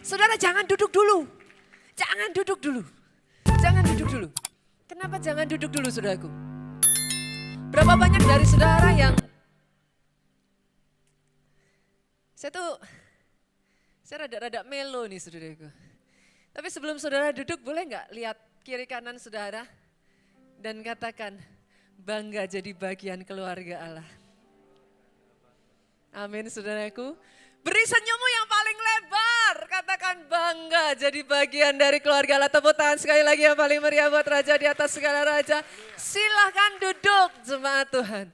Saudara jangan duduk dulu. Jangan duduk dulu. Jangan duduk dulu. Kenapa jangan duduk dulu saudaraku? Berapa banyak dari saudara yang saya rada-rada melo nih saudaraku. Tapi sebelum saudara duduk boleh nggak lihat kiri kanan saudara dan katakan bangga jadi bagian keluarga Allah. Amin saudaraku. Beri senyummu yang paling lebar. Katakan bangga jadi bagian dari keluarga Allah. Tepuk tangan sekali lagi yang paling meriah buat Raja di atas segala raja. Silahkan duduk jemaat Tuhan.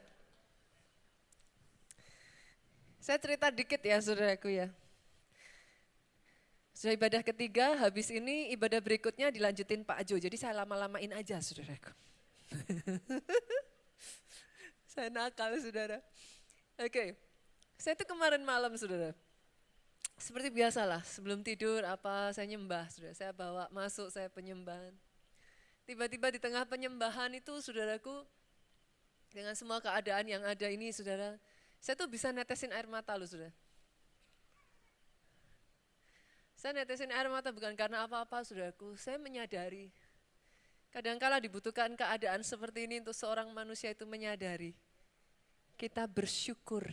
Saya cerita dikit ya saudaraku ya. Sudah ibadah ketiga, habis ini ibadah berikutnya dilanjutin Pak Jo. Jadi saya lama-lamain aja saudaraku. Saya nakal saudara. Oke. Saya itu kemarin malam saudara, seperti biasalah sebelum tidur saya nyembah saudara, saya bawa masuk saya penyembahan. Tiba-tiba di tengah penyembahan itu saudaraku, dengan semua keadaan yang ada ini saudara, saya tuh bisa netesin air mata loh saudara. Saya netesin air mata bukan karena apa-apa saudaraku, saya menyadari kadangkala dibutuhkan keadaan seperti ini untuk seorang manusia itu menyadari kita bersyukur.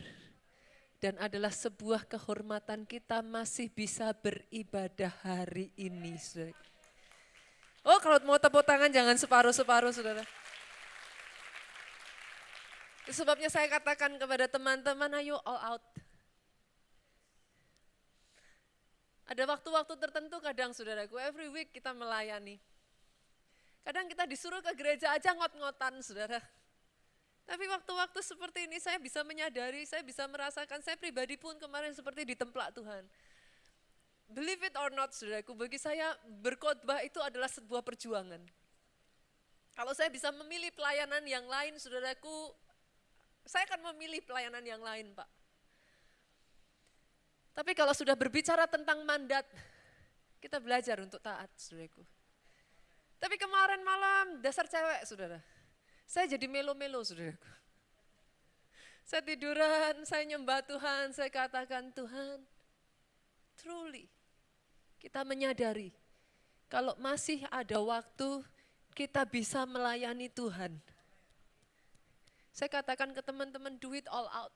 Dan adalah sebuah kehormatan kita masih bisa beribadah hari ini. Oh kalau mau tepuk tangan jangan separuh-separuh saudara. Itu sebabnya saya katakan kepada teman-teman ayo all out. Ada waktu-waktu tertentu kadang saudaraku, every week kita melayani. Kadang kita disuruh ke gereja aja ngot-ngotan saudara. Tapi waktu-waktu seperti ini saya bisa menyadari, saya bisa merasakan, saya pribadi pun kemarin seperti ditemplak Tuhan. Believe it or not saudaraku, bagi saya berkhotbah itu adalah sebuah perjuangan. Kalau saya bisa memilih pelayanan yang lain saudaraku, saya akan memilih pelayanan yang lain Pak. Tapi kalau sudah berbicara tentang mandat, kita belajar untuk taat saudaraku. Tapi kemarin malam dasar cewek saudara. Saya jadi melo-melo saudaraku. Saya tiduran, saya nyembah Tuhan, saya katakan Tuhan, truly kita menyadari kalau masih ada waktu kita bisa melayani Tuhan. Saya katakan ke teman-teman do it all out.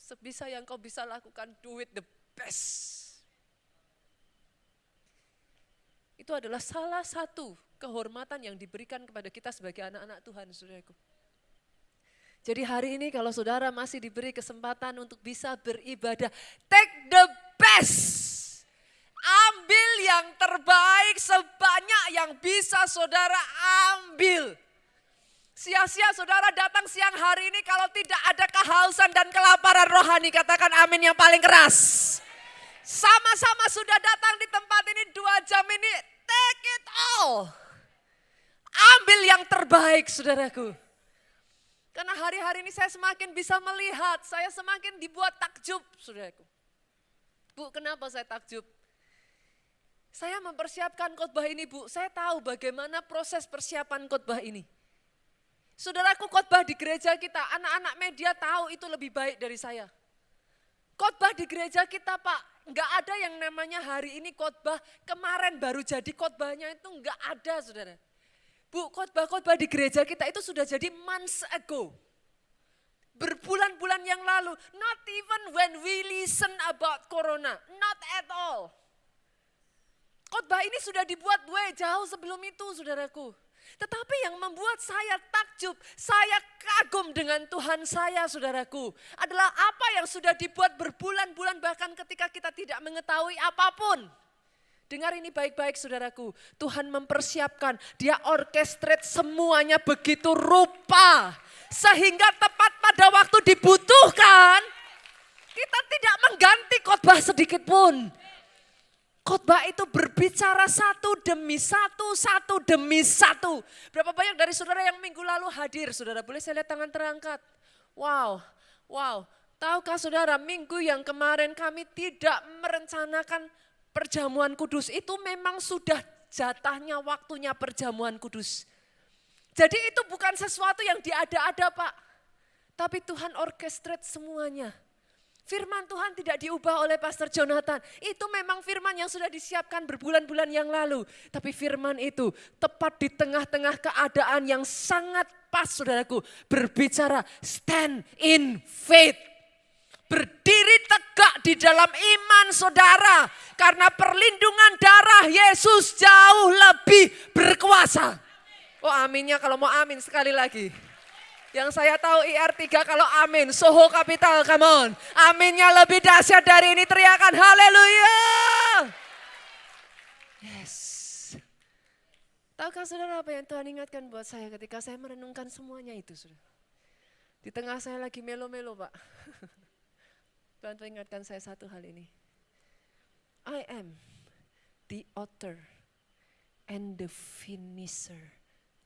Sebisa yang kau bisa lakukan, do it the best. Itu adalah salah satu kehormatan yang diberikan kepada kita sebagai anak-anak Tuhan, saudaraku. Jadi hari ini kalau saudara masih diberi kesempatan untuk bisa beribadah, take the best. Ambil yang terbaik sebanyak yang bisa saudara ambil. Sia-sia saudara datang siang hari ini kalau tidak ada kehausan dan kelaparan rohani, katakan amin yang paling keras. Sama-sama sudah datang di tempat ini 2 jam ini, take it all. Ambil yang terbaik saudaraku. Karena hari-hari ini saya semakin bisa melihat, saya semakin dibuat takjub saudaraku. Bu, kenapa saya takjub? Saya mempersiapkan khotbah ini Bu, saya tahu bagaimana proses persiapan khotbah ini. Saudaraku khotbah di gereja kita, anak-anak media tahu itu lebih baik dari saya. Khotbah di gereja kita Pak, enggak ada yang namanya hari ini khotbah, kemarin baru jadi khotbahnya itu enggak ada saudara. Bu, khotbah-khotbah di gereja kita itu sudah jadi months ago. Berbulan-bulan yang lalu, not even when we listen about corona, not at all. Khotbah ini sudah dibuat jauh sebelum itu saudaraku. Tetapi yang membuat saya takjub, saya kagum dengan Tuhan saya saudaraku, adalah apa yang sudah dibuat berbulan-bulan bahkan ketika kita tidak mengetahui apapun. Dengar ini baik-baik saudaraku, Tuhan mempersiapkan, Dia orchestrate semuanya begitu rupa. Sehingga tepat pada waktu dibutuhkan, kita tidak mengganti khotbah sedikit pun. Khotbah itu berbicara satu demi satu, satu demi satu. Berapa banyak dari saudara yang minggu lalu hadir, saudara? Boleh saya lihat tangan terangkat? Wow. Tahukah saudara, minggu yang kemarin kami tidak merencanakan perjamuan kudus. Itu memang sudah jatahnya waktunya perjamuan kudus. Jadi itu bukan sesuatu yang diada-ada Pak. Tapi Tuhan orchestrate semuanya. Firman Tuhan tidak diubah oleh Pastor Jonathan. Itu memang firman yang sudah disiapkan berbulan-bulan yang lalu. Tapi firman itu tepat di tengah-tengah keadaan yang sangat pas, saudaraku. Berbicara stand in faith. Berdiri tegak di dalam iman saudara. Karena perlindungan darah Yesus jauh lebih berkuasa. Oh aminnya kalau mau amin sekali lagi. Yang saya tahu IR3 kalau amin, Soho Capital, come on. Aminnya lebih dahsyat dari ini, teriakan haleluya. Yes. Tahukah saudara apa yang Tuhan ingatkan buat saya ketika saya merenungkan semuanya itu, saudara? Di tengah saya lagi melo-melo, Pak. Tuhan ingatkan saya satu hal ini. I am the author and the finisher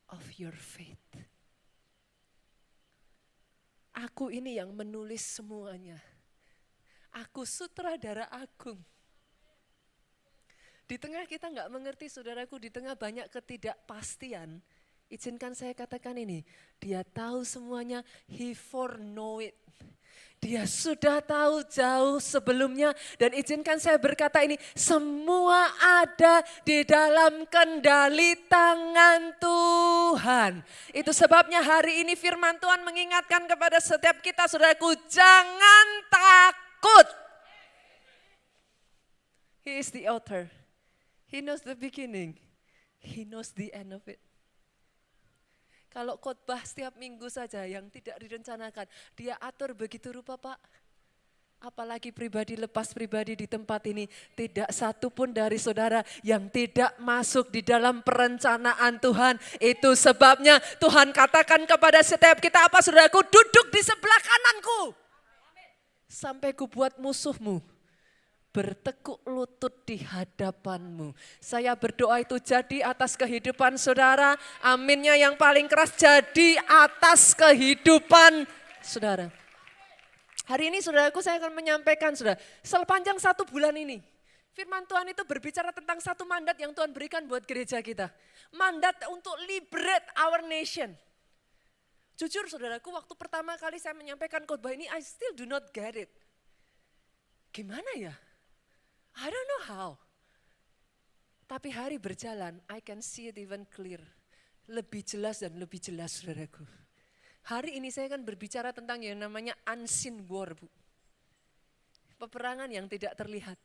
of your faith. Aku ini yang menulis semuanya. Aku sutradara agung. Di tengah kita nggak mengerti saudaraku, di tengah banyak ketidakpastian, izinkan saya katakan ini, dia tahu semuanya, he foreknow it. Dia sudah tahu jauh sebelumnya dan izinkan saya berkata ini, semua ada di dalam kendali tangan Tuhan. Itu sebabnya hari ini firman Tuhan mengingatkan kepada setiap kita, saudaraku, jangan takut. He is the author. He knows the beginning. He knows the end of it. Kalau khotbah setiap minggu saja yang tidak direncanakan, dia atur begitu rupa, Pak. Apalagi pribadi lepas pribadi di tempat ini, tidak satu pun dari saudara yang tidak masuk di dalam perencanaan Tuhan. Itu sebabnya Tuhan katakan kepada setiap kita, apa saudaraku, duduk di sebelah kananku. Sampai ku buat musuhmu bertekuk lutut di hadapanmu. Saya berdoa itu jadi atas kehidupan saudara. Aminnya yang paling keras, jadi atas kehidupan saudara. Hari ini saudaraku saya akan menyampaikan saudara, sepanjang 1 bulan ini. Firman Tuhan itu berbicara tentang satu mandat yang Tuhan berikan buat gereja kita. Mandat untuk liberate our nation. Jujur saudaraku, waktu pertama kali saya menyampaikan khotbah ini, I still do not get it. Gimana ya? I don't know how. Tapi hari berjalan, I can see it even clear. Lebih jelas dan lebih jelas, saudaraku. Hari ini saya akan berbicara tentang yang namanya unseen war, Bu. Peperangan yang tidak terlihat.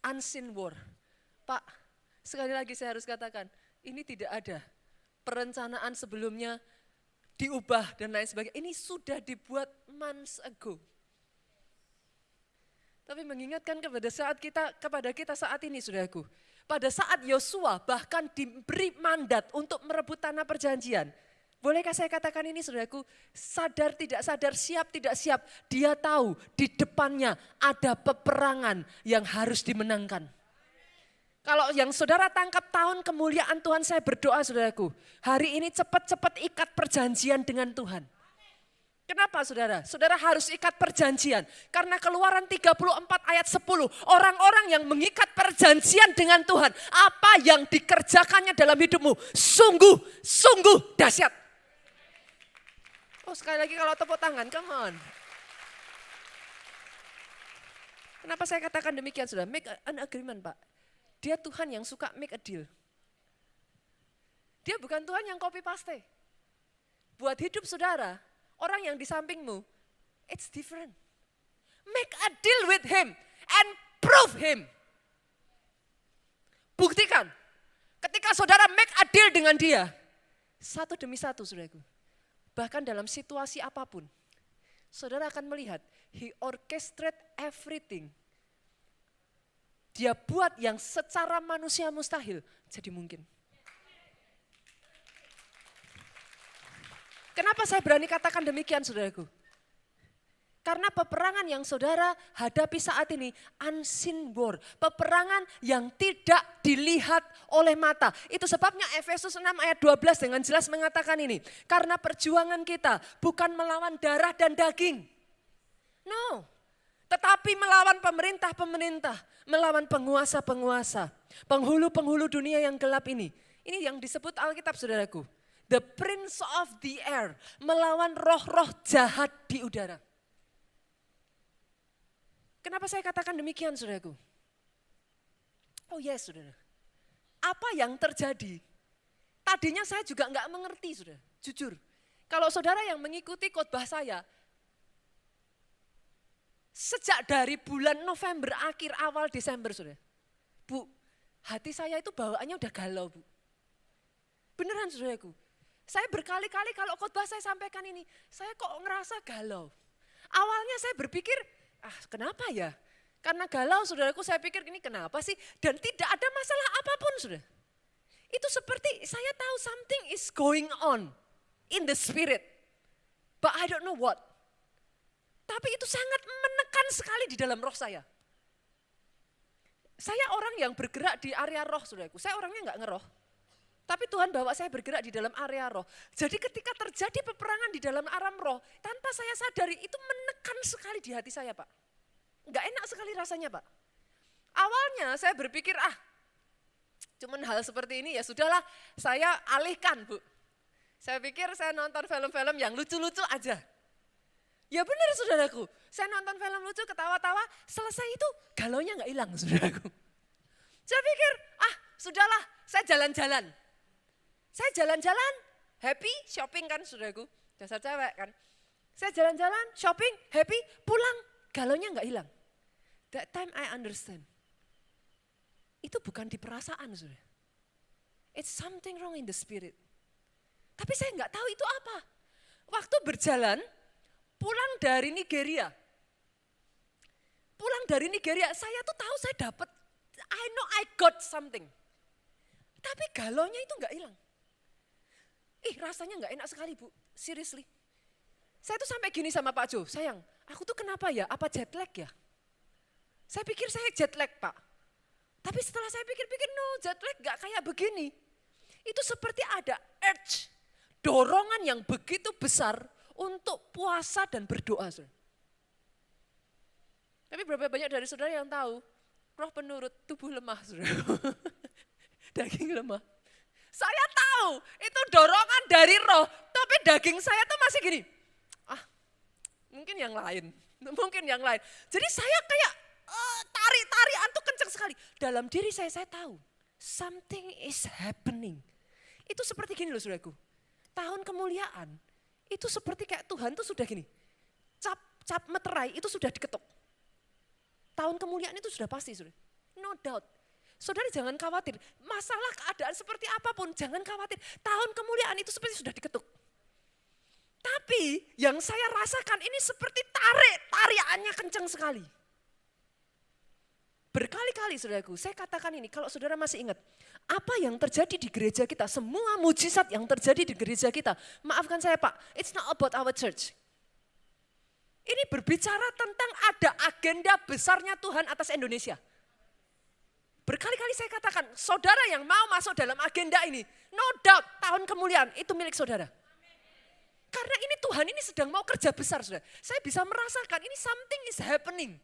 Unseen war. Pak, sekali lagi saya harus katakan, ini tidak ada perencanaan sebelumnya diubah dan lain sebagainya. Ini sudah dibuat months ago. Tapi mengingatkan kepada kita saat ini, saudaraku. Pada saat Yosua bahkan diberi mandat untuk merebut tanah perjanjian. Bolehkah saya katakan ini, saudaraku? Sadar tidak sadar, siap tidak siap. Dia tahu di depannya ada peperangan yang harus dimenangkan. Kalau yang saudara tangkap tahun kemuliaan Tuhan, saya berdoa saudaraku. Hari ini cepat-cepat ikat perjanjian dengan Tuhan. Kenapa saudara? Saudara harus ikat perjanjian. Karena Keluaran 34 ayat 10. Orang-orang yang mengikat perjanjian dengan Tuhan. Apa yang dikerjakannya dalam hidupmu. Sungguh dahsyat. Oh sekali lagi kalau tepuk tangan, come on. Kenapa saya katakan demikian saudara? Make an agreement Pak. Dia Tuhan yang suka make a deal. Dia bukan Tuhan yang copy paste. Buat hidup saudara. Orang yang di sampingmu, it's different. Make a deal with him and prove him. Buktikan. Ketika saudara make a deal dengan dia, satu demi satu saudaraku. Bahkan dalam situasi apapun, saudara akan melihat, he orchestrate everything. Dia buat yang secara manusia mustahil jadi mungkin. Kenapa saya berani katakan demikian saudaraku? Karena peperangan yang saudara hadapi saat ini unseen war. Peperangan yang tidak dilihat oleh mata. Itu sebabnya Efesus 6 ayat 12 dengan jelas mengatakan ini. Karena perjuangan kita bukan melawan darah dan daging. No. Tetapi melawan pemerintah-pemerintah. Melawan penguasa-penguasa. Penghulu-penghulu dunia yang gelap ini. Ini yang disebut Alkitab saudaraku. The prince of the air, melawan roh-roh jahat di udara. Kenapa saya katakan demikian, saudaraku? Oh yes, saudara. Apa yang terjadi? Tadinya saya juga enggak mengerti, saudara. Jujur. Kalau saudara yang mengikuti khotbah saya, sejak dari bulan November, akhir awal Desember, saudara. Bu, hati saya itu bawaannya udah galau, Bu. Beneran, saudaraku. Saya berkali-kali kalau khotbah saya sampaikan ini, saya kok ngerasa galau. Awalnya saya berpikir, kenapa ya? Karena galau, saudaraku, saya pikir ini kenapa sih? Dan tidak ada masalah apapun, saudara. Itu seperti saya tahu something is going on in the spirit. But I don't know what. Tapi itu sangat menekan sekali di dalam roh saya. Saya orang yang bergerak di area roh, saudaraku. Saya orangnya enggak ngeroh. Tapi Tuhan bawa saya bergerak di dalam area roh. Jadi ketika terjadi peperangan di dalam alam roh, tanpa saya sadari itu menekan sekali di hati saya, Pak. Enggak enak sekali rasanya, Pak. Awalnya saya berpikir, cuman hal seperti ini ya sudahlah, saya alihkan, Bu. Saya pikir saya nonton film-film yang lucu-lucu aja. Ya benar, saudaraku. Saya nonton film lucu, ketawa-tawa, selesai itu galaunya enggak hilang, saudaraku. Saya pikir, sudahlah, saya jalan-jalan. Saya jalan-jalan, happy, shopping kan, saudaraku. Dasar cewek kan. Saya jalan-jalan, shopping, happy, pulang, galaunya enggak hilang. That time I understand. Itu bukan di perasaan, saudara. It's something wrong in the spirit. Tapi saya enggak tahu itu apa. Waktu berjalan, pulang dari Nigeria. Saya tuh tahu saya dapat, I know I got something. Tapi galaunya itu enggak hilang. Rasanya enggak enak sekali, Bu. Seriously. Saya tuh sampai gini sama Pak Jo, sayang, aku tuh kenapa ya? Apa jet lag ya? Saya pikir saya jet lag, Pak. Tapi setelah saya pikir-pikir, no, jet lag enggak kayak begini. Itu seperti ada urge, dorongan yang begitu besar untuk puasa dan berdoa. Saudara. Tapi berapa banyak dari saudara yang tahu, roh penurut, tubuh lemah, saudara. Daging lemah. Saya tahu itu dorongan dari roh, tapi daging saya tuh masih gini. Mungkin yang lain. Jadi saya kayak tarik-tarikan tuh kencang sekali. Dalam diri saya tahu something is happening. Itu seperti gini loh, saudaraku. Tahun kemuliaan itu seperti kayak Tuhan tuh sudah gini. Cap meterai itu sudah diketuk. Tahun kemuliaan itu sudah pasti, saudara. No doubt. Saudara jangan khawatir, masalah keadaan seperti apapun jangan khawatir. Tahun kemuliaan itu seperti sudah diketuk. Tapi yang saya rasakan ini seperti tariannya kencang sekali. Berkali-kali saudaraku, saya katakan ini kalau saudara masih ingat. Apa yang terjadi di gereja kita, semua mujizat yang terjadi di gereja kita. Maafkan saya Pak, it's not about our church. Ini berbicara tentang ada agenda besarnya Tuhan atas Indonesia. Berkali-kali saya katakan, saudara yang mau masuk dalam agenda ini, no doubt tahun kemuliaan itu milik saudara. Karena ini Tuhan ini sedang mau kerja besar, saudara. Saya bisa merasakan ini something is happening.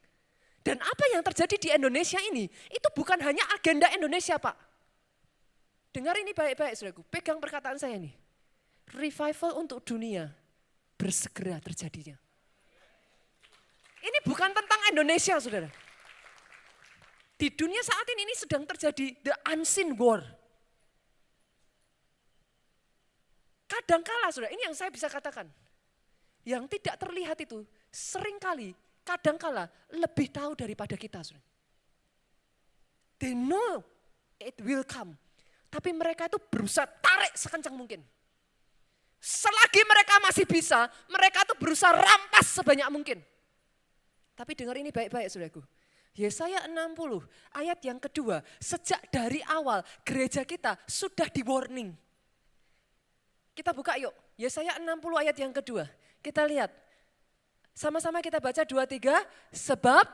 Dan apa yang terjadi di Indonesia ini, itu bukan hanya agenda Indonesia, Pak. Dengar ini baik-baik, saudaraku. Pegang perkataan saya ini. Revival untuk dunia bersegera terjadinya. Ini bukan tentang Indonesia, saudara. Di dunia saat ini sedang terjadi the unseen war. Kadangkala, saudara, ini yang saya bisa katakan. Yang tidak terlihat itu seringkali, kadangkala lebih tahu daripada kita, saudara. They know it will come. Tapi mereka itu berusaha tarik sekencang mungkin. Selagi mereka masih bisa, mereka itu berusaha rampas sebanyak mungkin. Tapi dengar ini baik-baik, saudaraku. Yesaya 60 ayat yang kedua, sejak dari awal gereja kita sudah di warning. Kita buka yuk, Yesaya 60 ayat yang kedua. Kita lihat, sama-sama kita baca 2-3, sebab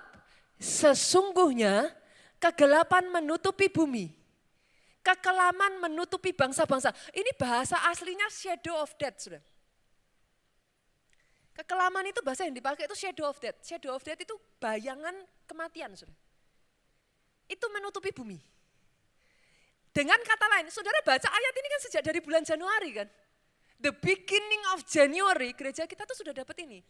sesungguhnya kegelapan menutupi bumi, kekelaman menutupi bangsa-bangsa. Ini bahasa aslinya shadow of death, saudara. Kekelaman itu bahasa yang dipakai itu shadow of death. Shadow of death itu bayangan kematian, saudara. Itu menutupi bumi. Dengan kata lain, saudara baca ayat ini kan sejak dari bulan Januari kan. The beginning of January, gereja kita tuh sudah dapat ini.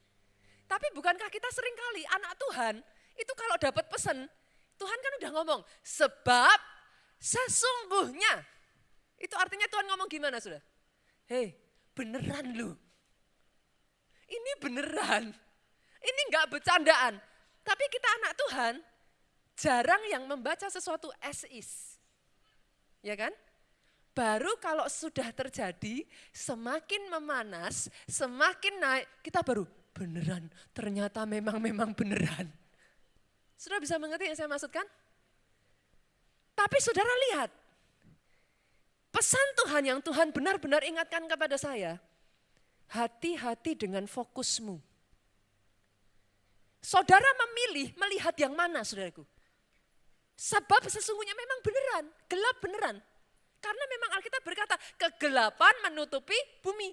Tapi bukankah kita seringkali anak Tuhan Itu kalau dapat pesan, Tuhan kan udah ngomong, sebab sesungguhnya. Itu artinya Tuhan ngomong gimana sudah? Hei, beneran lu. Ini beneran. Ini enggak bercandaan. Tapi kita anak Tuhan, jarang yang membaca sesuatu as is. Ya kan? Baru kalau sudah terjadi, semakin memanas, semakin naik, kita baru beneran, ternyata memang beneran. Sudah bisa mengerti yang saya maksudkan? Tapi saudara lihat, pesan Tuhan yang Tuhan benar-benar ingatkan kepada saya, hati-hati dengan fokusmu. Saudara memilih melihat yang mana saudaraku? Sebab sesungguhnya memang beneran, gelap beneran. Karena memang Alkitab berkata, kegelapan menutupi bumi.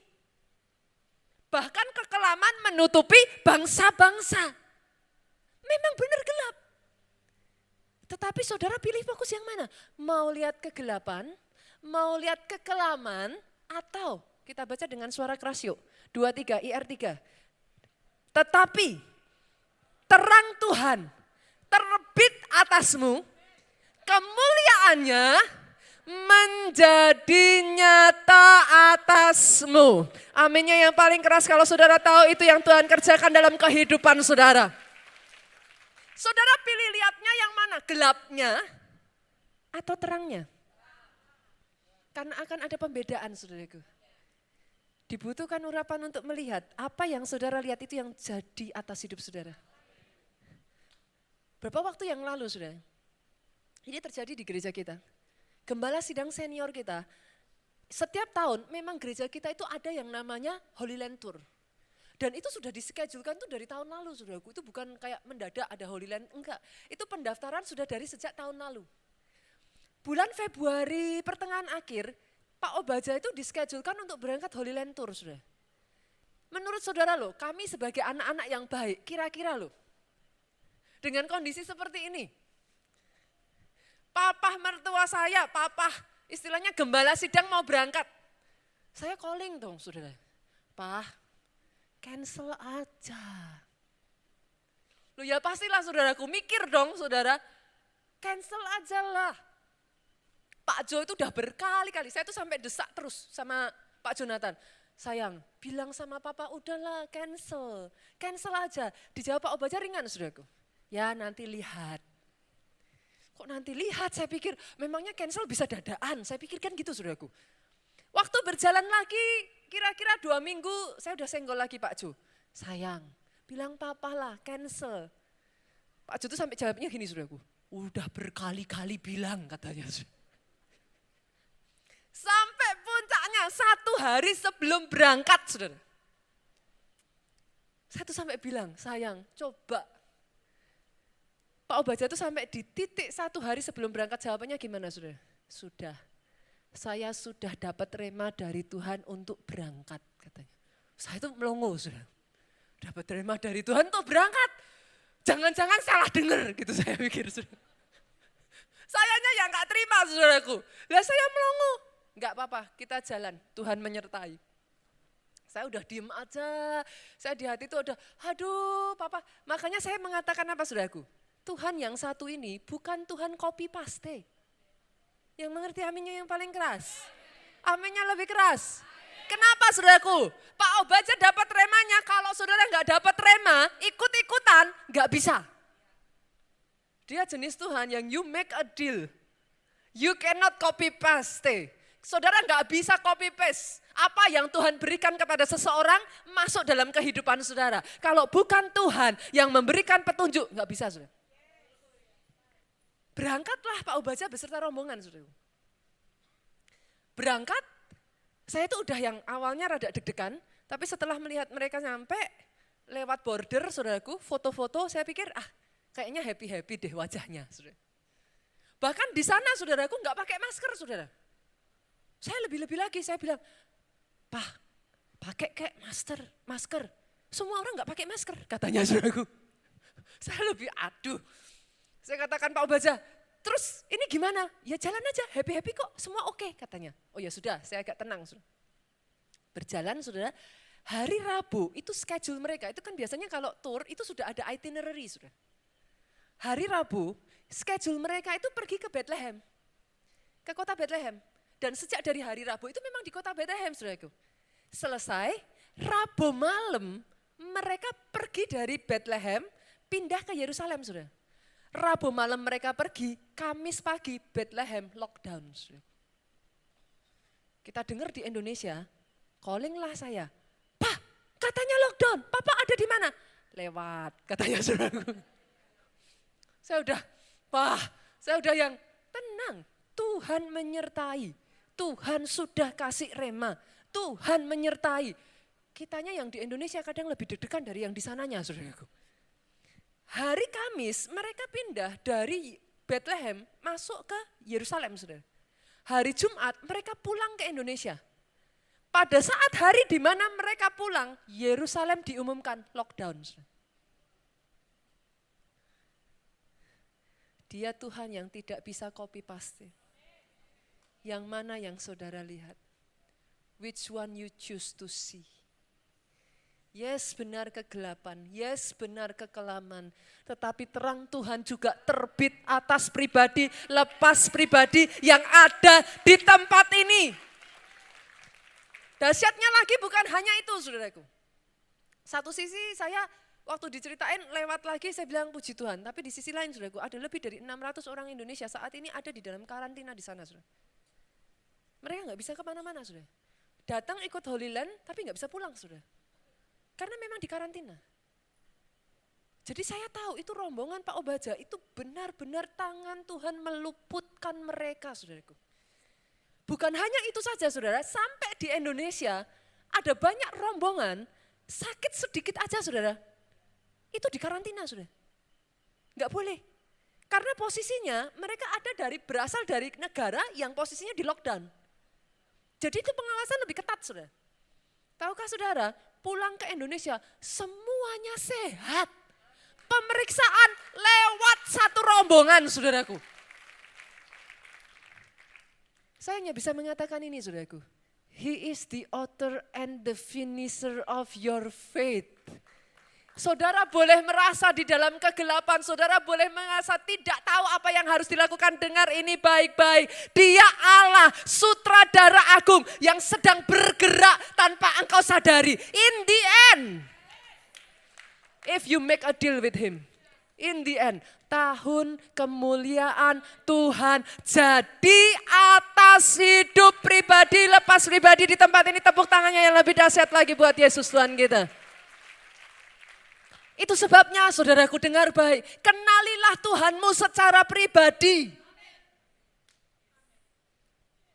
Bahkan kekelaman menutupi bangsa-bangsa. Memang benar gelap. Tetapi saudara pilih fokus yang mana? Mau lihat kegelapan, mau lihat kekelaman, atau kita baca dengan suara keras yuk. 23, IR3. Tetapi terang Tuhan terbit atasmu, kemuliaannya menjadi nyata atasmu. Aminnya yang paling keras kalau saudara tahu itu yang Tuhan kerjakan dalam kehidupan saudara. Saudara pilih lihatnya yang mana? Gelapnya atau terangnya? Karena akan ada pembedaan saudaraku. Dibutuhkan urapan untuk melihat apa yang saudara lihat itu yang jadi atas hidup saudara. Berapa waktu yang lalu saudara? Ini terjadi di gereja kita. Gembala sidang senior kita, setiap tahun memang gereja kita itu ada yang namanya Holy Land Tour. Dan itu sudah dischedule-kan tuh dari tahun lalu saudaraku, itu bukan kayak mendadak ada Holy Land, enggak. Itu pendaftaran sudah dari sejak tahun lalu. Bulan Februari pertengahan akhir, Pak Obaja itu dischedule-kan untuk berangkat Holy Land Tour saudara. Menurut saudara loh, kami sebagai anak-anak yang baik, kira-kira loh, dengan kondisi seperti ini, papa mertua saya, papa istilahnya gembala sidang mau berangkat. Saya calling dong saudara, Pak cancel aja. Loh ya pastilah saudaraku, mikir dong saudara, cancel aja lah. Pak Jo itu udah berkali-kali, saya tuh sampai desak terus sama Pak Jonathan. Sayang, bilang sama papa udahlah cancel aja. Dijawab Pak Obaja ringan saudaraku. Ya nanti lihat. Kok nanti lihat, saya pikir memangnya cancel bisa dadaan, saya pikir kan gitu saudaraku. Waktu berjalan lagi kira-kira 2 minggu saya udah senggol lagi Pak Jo. Sayang, bilang papa lah cancel. Pak Jo tuh sampai jawabnya gini saudaraku, udah berkali-kali bilang katanya. Sampai puncaknya 1 hari sebelum berangkat saudara. Saya tuh sampai bilang, sayang coba. Pak Obaja itu sampai di titik 1 hari sebelum berangkat jawabannya gimana saudara? Sudah, saya sudah dapat rema dari Tuhan untuk berangkat katanya. Saya itu melongo saudara, dapat rema dari Tuhan untuk berangkat. Jangan-jangan salah dengar gitu saya pikir saudara. Sayanya yang gak terima saudaraku. Lah saya melongo, gak apa-apa kita jalan, Tuhan menyertai. Saya udah diem aja, saya di hati itu udah aduh papa. Makanya saya mengatakan apa saudaraku? Tuhan yang satu ini bukan Tuhan copy paste. Yang mengerti aminnya yang paling keras. Aminnya lebih keras. Kenapa saudaraku? Pak Obaja dapat remanya, kalau saudara nggak dapat rema, ikut-ikutan nggak bisa. Dia jenis Tuhan yang you make a deal. You cannot copy paste. Saudara nggak bisa copy paste. Apa yang Tuhan berikan kepada seseorang masuk dalam kehidupan saudara. Kalau bukan Tuhan yang memberikan petunjuk, nggak bisa saudara. Berangkatlah Pak Obaja beserta rombongan saudara. Berangkat, saya itu udah yang awalnya rada deg-degan, tapi setelah melihat mereka nyampe lewat border saudaraku, foto-foto saya pikir kayaknya happy-happy deh wajahnya saudara. Bahkan di sana saudaraku nggak pakai masker saudara. Saya lebih-lebih lagi, saya bilang, Pak pakai kayak masker. Semua orang nggak pakai masker katanya saudaraku. Saya lebih aduh. Saya katakan Pak Obaja, terus ini gimana? Ya jalan aja, happy-happy kok, semua oke katanya. Oh ya sudah, saya agak tenang. Berjalan saudara, hari Rabu itu schedule mereka, itu kan biasanya kalau tour itu sudah ada itinerary sudah. hari Rabu, schedule mereka itu pergi ke Bethlehem, ke kota Bethlehem. Dan sejak dari hari Rabu itu memang di kota Bethlehem, saudaraku. Selesai, Rabu malam mereka pergi dari Bethlehem, pindah ke Yerusalem, saudara. Rabu malam mereka pergi, Kamis pagi Bethlehem lockdown. Saudara. Kita dengar di Indonesia, callinglah saya, "Pak, katanya lockdown, Papa ada di mana?" "Lewat," katanya saudaraku. Saya udah yang tenang, Tuhan menyertai, Tuhan sudah kasih rema, Tuhan menyertai. Kitanya yang di Indonesia kadang lebih deg-degan dari yang di sananya, saudaraku. Hari Kamis mereka pindah dari Bethlehem masuk ke Yerusalem, saudara. Hari Jumat mereka pulang ke Indonesia. Pada saat hari di mana mereka pulang, Yerusalem diumumkan lockdown. Saudara. Dia Tuhan yang tidak bisa copy paste. Yang mana yang saudara lihat? Which one you choose to see? Yes, benar kegelapan, yes, benar kekelaman. Tetapi terang Tuhan juga terbit atas pribadi, lepas pribadi yang ada di tempat ini. Dahsyatnya lagi bukan hanya itu, saudaraku. Satu sisi saya waktu diceritain lewat lagi saya bilang puji Tuhan. Tapi di sisi lain, saudaraku, ada lebih dari 600 orang Indonesia saat ini ada di dalam karantina di sana, saudara. Mereka nggak bisa kemana-mana, saudara. Datang ikut Holy Land, tapi nggak bisa pulang, saudara. Karena memang di karantina. Jadi saya tahu itu rombongan Pak Obaja itu benar-benar tangan Tuhan meluputkan mereka, saudaraku. Bukan hanya itu saja, saudara, sampai di Indonesia ada banyak rombongan sakit sedikit aja, saudara. Itu di karantina, saudara. Enggak boleh. Karena posisinya mereka berasal dari negara yang posisinya di lockdown. Jadi itu pengawasan lebih ketat, saudara. Tahukah saudara, pulang ke Indonesia semuanya sehat. Pemeriksaan lewat satu rombongan, saudaraku. Saya hanya bisa mengatakan ini, saudaraku. He is the author and the finisher of your faith. Saudara boleh merasa di dalam kegelapan, saudara boleh merasa tidak tahu apa yang harus dilakukan. Dengar ini baik-baik. Dia Allah, sutradara agung yang sedang bergerak tanpa engkau sadari. In the end, if you make a deal with him, in the end, tahun kemuliaan Tuhan jadi atas hidup pribadi, lepas pribadi di tempat ini. Tepuk tangannya yang lebih dahsyat lagi buat Yesus Tuhan kita. Itu sebabnya saudaraku dengar baik, kenalilah Tuhanmu secara pribadi.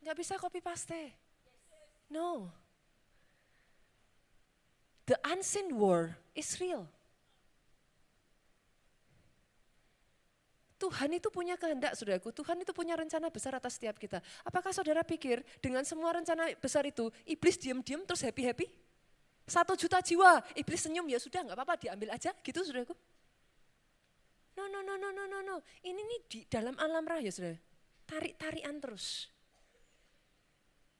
Nggak bisa copy paste. No. The unseen war is real. Tuhan itu punya kehendak, saudaraku. Tuhan itu punya rencana besar atas setiap kita. Apakah saudara pikir dengan semua rencana besar itu, iblis diam-diam terus happy-happy? 1 juta jiwa, iblis senyum, ya sudah nggak apa-apa diambil aja gitu, saudaraku. No. Ini nih di dalam alam raya, saudara. Tarik-tarian terus.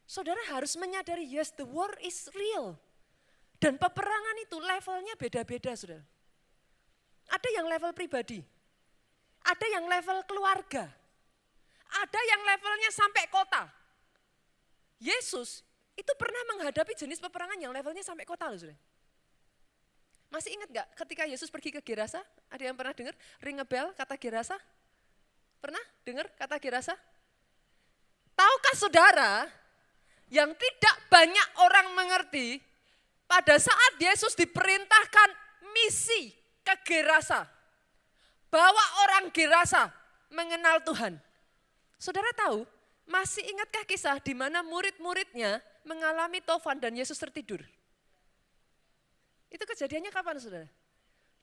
Saudara harus menyadari, yes, the war is real. Dan peperangan itu levelnya beda-beda, saudara. Ada yang level pribadi. Ada yang level keluarga. Ada yang levelnya sampai kota. Yesus itu pernah menghadapi jenis peperangan yang levelnya sampai kota loh, saudara. Masih ingat gak ketika Yesus pergi ke Gerasa? Ada yang pernah dengar ring a bell kata Gerasa? Pernah dengar kata Gerasa? Tahukah saudara yang tidak banyak orang mengerti, pada saat Yesus diperintahkan misi ke Gerasa, bawa orang Gerasa mengenal Tuhan. Saudara tahu, masih ingatkah kisah di mana murid-muridnya mengalami taufan dan Yesus tertidur? Itu kejadiannya kapan, saudara?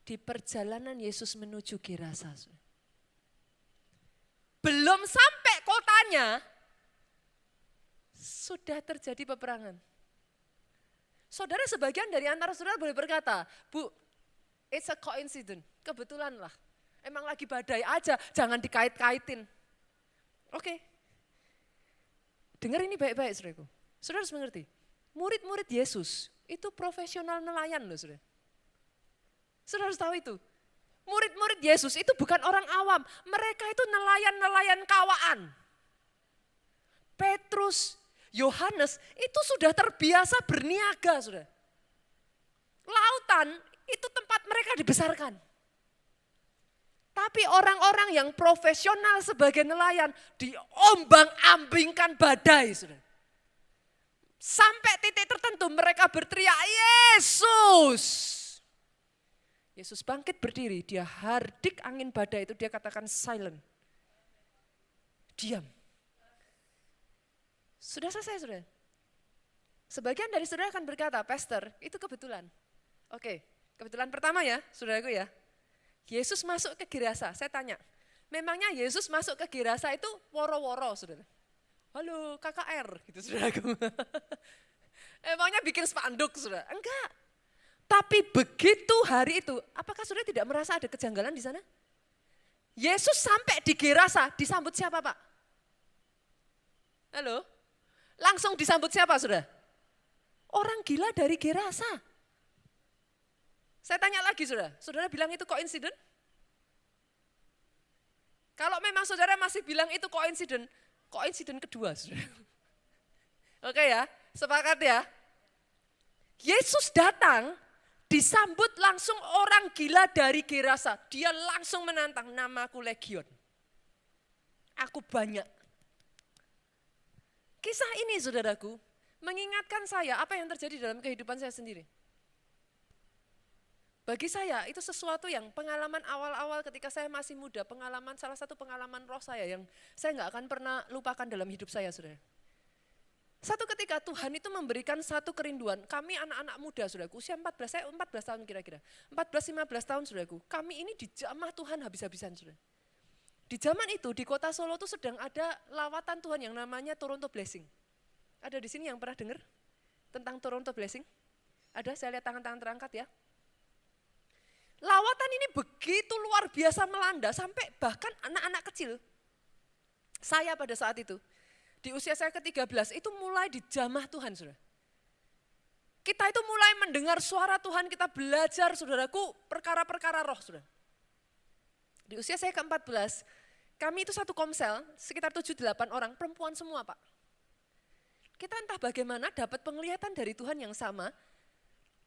Di perjalanan Yesus menuju Gerasa. Belum sampai kotanya, sudah terjadi peperangan. Saudara, sebagian dari antara saudara boleh berkata, Bu, it's a coincidence, kebetulan lah. Emang lagi badai aja, jangan dikait-kaitin. Oke. Dengar ini baik-baik, saudaraku. Saudara harus mengerti, murid-murid Yesus itu profesional nelayan loh, saudara. Saudara harus tahu itu. Murid-murid Yesus itu bukan orang awam. Mereka itu nelayan-nelayan kawaan. Petrus, Yohanes itu sudah terbiasa berniaga, sudah. Lautan itu tempat mereka dibesarkan. Tapi orang-orang yang profesional sebagai nelayan diombang-ambingkan badai, sudah. Sampai titik tertentu mereka berteriak, Yesus. Yesus bangkit berdiri, dia hardik angin badai itu, dia katakan silent. Diam. Sudah selesai, sudah. Sebagian dari saudara akan berkata, Pastor, itu kebetulan. Oke, kebetulan pertama ya, saudaraku ya. Yesus masuk ke Gerasa, saya tanya, memangnya Yesus masuk ke Gerasa itu woro-woro, saudara? Halo, KKR, gitu saudaraku. Emangnya bikin spanduk, saudara? Enggak. Tapi begitu hari itu, apakah saudara tidak merasa ada kejanggalan di sana? Yesus sampai di Gerasa, disambut siapa Pak? Halo? Langsung disambut siapa saudara? Orang gila dari Gerasa. Saya tanya lagi saudara, saudara bilang itu koinsiden? Kalau memang saudara masih bilang itu koinsiden kedua saudara. Oke ya, sepakat ya. Yesus datang, disambut langsung orang gila dari Gerasa. Dia langsung menantang, namaku Legion. Aku banyak. Kisah ini saudaraku, mengingatkan saya apa yang terjadi dalam kehidupan saya sendiri. Bagi saya itu sesuatu yang pengalaman awal-awal ketika saya masih muda, salah satu pengalaman roh saya yang saya nggak akan pernah lupakan dalam hidup saya saudara. Satu ketika Tuhan itu memberikan satu kerinduan, kami anak-anak muda saudaraku, usia 14, saya 14 tahun kira-kira, 14-15 tahun saudaraku, kami ini dijamah Tuhan habis-habisan saudara. Di zaman itu di kota Solo itu sedang ada lawatan Tuhan yang namanya Toronto Blessing. Ada di sini yang pernah dengar tentang Toronto Blessing? Ada, saya lihat tangan-tangan terangkat ya. Lawatan ini begitu luar biasa melanda sampai bahkan anak-anak kecil. Saya pada saat itu, di usia saya ke-13 itu mulai dijamah Tuhan saudara. Kita itu mulai mendengar suara Tuhan, kita belajar saudaraku perkara-perkara roh saudara. Di usia saya ke-14, kami itu satu komsel, sekitar 7-8 orang, perempuan semua Pak. Kita entah bagaimana dapat penglihatan dari Tuhan yang sama,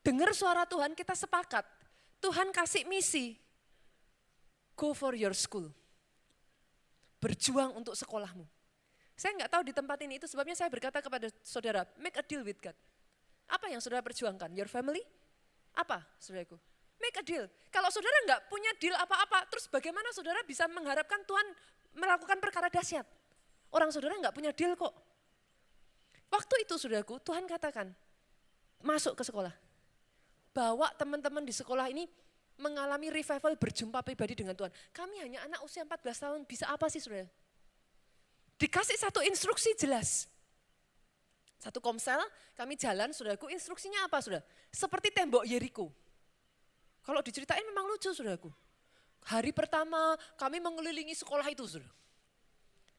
dengar suara Tuhan, kita sepakat, Tuhan kasih misi, go for your school, berjuang untuk sekolahmu. Saya nggak tahu di tempat ini, itu sebabnya saya berkata kepada saudara, make a deal with God. Apa yang saudara perjuangkan? Your family? Apa saudaraku? Make a deal. Kalau saudara nggak punya deal apa-apa, terus bagaimana saudara bisa mengharapkan Tuhan melakukan perkara dahsyat? Orang saudara nggak punya deal kok. Waktu itu saudaraku, Tuhan katakan, masuk ke sekolah. Bawa teman-teman di sekolah ini mengalami revival berjumpa pribadi dengan Tuhan. Kami hanya anak usia 14 tahun, bisa apa sih saudara? Dikasih satu instruksi jelas. Satu komsel, kami jalan saudaraku, instruksinya apa saudara? Seperti tembok Yeriko. Kalau diceritain memang lucu saudaraku. Hari pertama kami mengelilingi sekolah itu saudara.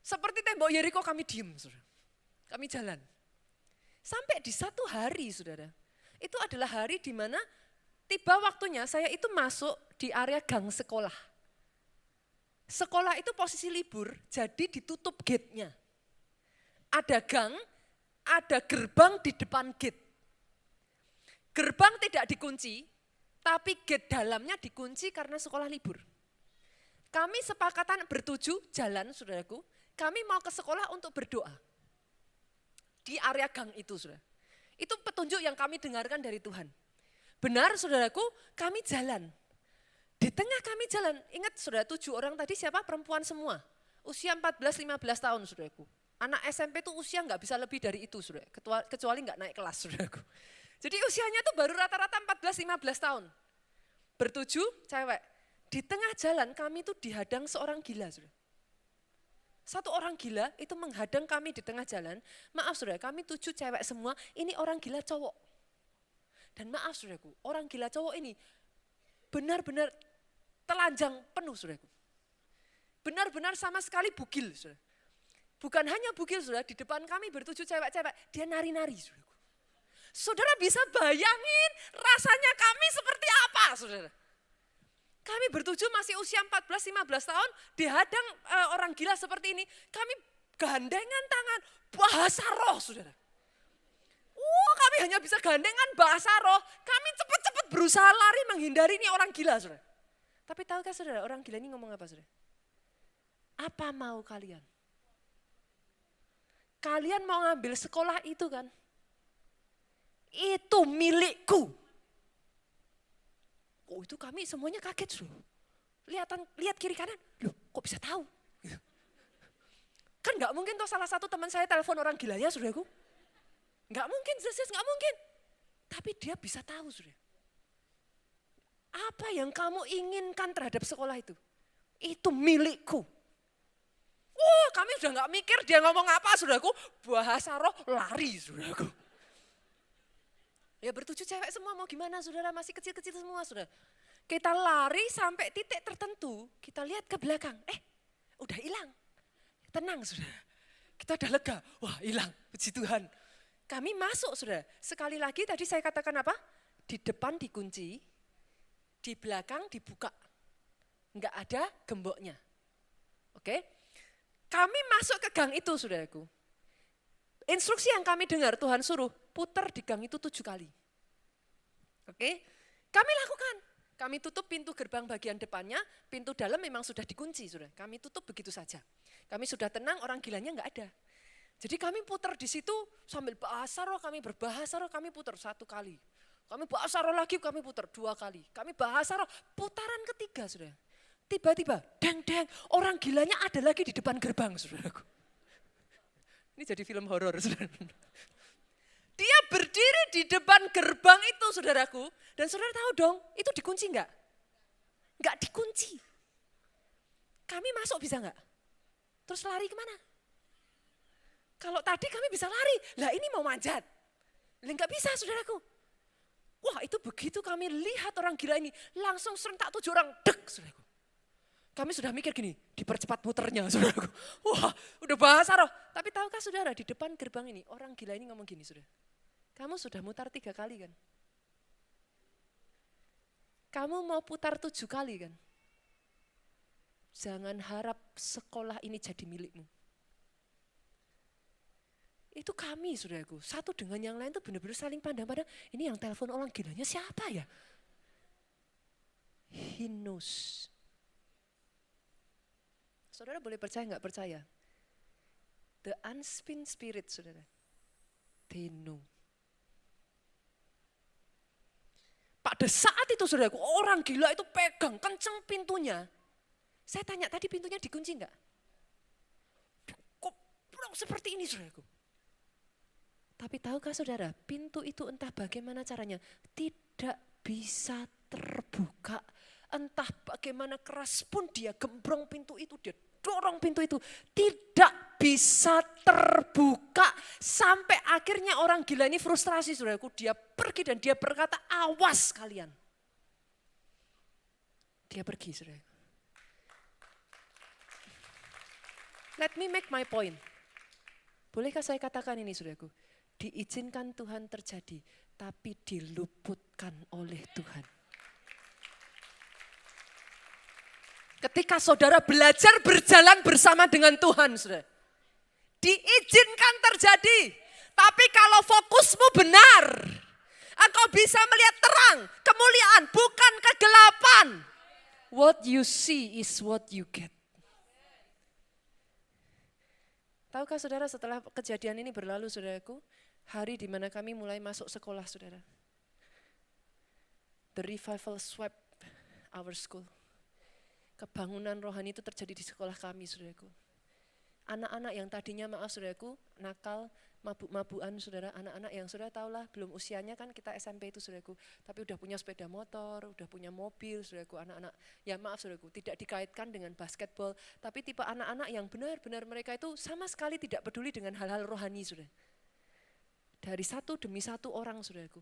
Seperti tembok Yeriko kami diem saudara. Kami jalan. Sampai di satu hari saudara. Itu adalah hari di mana tiba waktunya saya itu masuk di area gang sekolah. Sekolah itu posisi libur jadi ditutup gate-nya. Ada gang, ada gerbang di depan gate. Gerbang tidak dikunci, tapi gate dalamnya dikunci karena sekolah libur. Kami sepakatan bertujuh jalan saudaraku, kami mau ke sekolah untuk berdoa. Di area gang itu saudara. Itu petunjuk yang kami dengarkan dari Tuhan. Benar saudaraku, kami jalan. Di tengah kami jalan, ingat saudara 7 orang tadi siapa? Perempuan semua. Usia 14-15 tahun saudaraku. Anak SMP itu usia nggak bisa lebih dari itu saudara, kecuali nggak naik kelas saudaraku. Jadi usianya tuh baru rata-rata 14-15 tahun. Bertujuh cewek. Di tengah jalan kami tuh dihadang seorang gila saudara. Satu orang gila itu menghadang kami di tengah jalan. Maaf saudara, kami 7 cewek semua, ini orang gila cowok. Dan maaf saudaraku, orang gila cowok ini benar-benar telanjang penuh saudaraku. Benar-benar sama sekali bugil saudara. Bukan hanya bugil saudara, di depan kami bertujuh cewek-cewek, dia nari-nari saudaraku. Saudara bisa bayangin rasanya kami seperti apa saudara. Kami bertujuh masih usia 14-15 tahun, dihadang orang gila seperti ini. Kami gandengan tangan, bahasa roh saudara. Kami hanya bisa gandengan bahasa roh. Kami cepat-cepat berusaha lari menghindari ini orang gila saudara. Tapi tahukah saudara, orang gila ini ngomong apa saudara? Apa mau kalian? Kalian mau ngambil sekolah itu kan? Itu milikku. Oh itu kami semuanya kaget loh. Lihat kiri kanan, loh kok bisa tahu? Kan gak mungkin tuh salah satu teman saya telepon orang gilanya saudaraku. Gak mungkin, jelas gak mungkin. Tapi dia bisa tahu saudara. Apa yang kamu inginkan terhadap sekolah itu? Itu milikku. Kami udah gak mikir dia ngomong apa saudaraku. Bahasa roh lari saudaraku. Ya bertujuh cewek semua mau gimana saudara, masih kecil-kecil semua saudara. Kita lari sampai titik tertentu, kita lihat ke belakang, udah hilang. Tenang saudara, kita udah lega, wah hilang, puji Tuhan. Kami masuk saudara, sekali lagi tadi saya katakan apa? Di depan dikunci, di belakang dibuka. Enggak ada gemboknya. Oke? Kami masuk ke gang itu saudaraku. Instruksi yang kami dengar Tuhan suruh putar di gang itu 7 kali. Oke, kami lakukan. Kami tutup pintu gerbang bagian depannya, pintu dalam memang sudah dikunci sudah. Kami tutup begitu saja. Kami sudah tenang, orang gilanya enggak ada. Jadi kami putar di situ sambil bahasa roh, kami berbahasa roh, kami putar 1 kali. Kami bahasa roh lagi, kami putar 2 kali. Kami bahasa roh, putaran ketiga sudah. Tiba-tiba, deng, orang gilanya ada lagi di depan gerbang saudaraku. Ini jadi film horor, saudara. Dia berdiri di depan gerbang itu, saudaraku. Dan saudara tahu dong, itu dikunci enggak? Enggak dikunci. Kami masuk bisa enggak? Terus lari kemana? Kalau tadi kami bisa lari, lah ini mau manjat. Lah enggak bisa, saudaraku. Wah itu begitu kami lihat orang gila ini, langsung serentak 7 orang, dek, saudaraku. Kami sudah mikir gini, dipercepat muternya saudaraku. Wah udah bahasa roh. Tapi tahukah saudara di depan gerbang ini orang gila ini ngomong gini saudara. Kamu sudah mutar 3 kali kan? Kamu mau putar 7 kali kan? Jangan harap sekolah ini jadi milikmu. Itu kami saudaraku, satu dengan yang lain tuh benar-benar saling pandang-pandang. Ini yang telepon orang gilanya siapa ya? He knows. Saudara boleh percaya nggak percaya? The unseen spirit, saudara. They know. Pada saat itu saudaraku, orang gila itu pegang kenceng pintunya. Saya tanya tadi pintunya dikunci enggak? Kok seperti ini saudaraku? Tapi tahukah saudara, pintu itu entah bagaimana caranya tidak bisa terbuka. Entah bagaimana keras pun dia gembrong pintu itu, dia dorong pintu itu. Tidak bisa terbuka. Sampai akhirnya orang gila ini frustrasi saudaraku. Dia pergi dan dia berkata, awas kalian. Dia pergi saudaraku. Let me make my point. Bolehkah saya katakan ini saudaraku? Diizinkan Tuhan terjadi, tapi diluputkan oleh Tuhan. Ketika saudara belajar berjalan bersama dengan Tuhan, saudara, diizinkan terjadi. Tapi kalau fokusmu benar, engkau bisa melihat terang, kemuliaan, bukan kegelapan. What you see is what you get. Tahukah saudara setelah kejadian ini berlalu saudaraku, hari di mana kami mulai masuk sekolah saudara. The revival swept our school. Kebangunan rohani itu terjadi di sekolah kami, saudaraku. Anak-anak yang tadinya maaf saudaraku, nakal, mabuk-mabukan saudara, anak-anak yang saudara tahulah belum usianya kan kita SMP itu saudaraku, tapi udah punya sepeda motor, udah punya mobil saudaraku, anak-anak ya maaf saudaraku, tidak dikaitkan dengan basketball, tapi tipe anak-anak yang benar-benar mereka itu sama sekali tidak peduli dengan hal-hal rohani saudara. Dari satu demi satu orang saudaraku.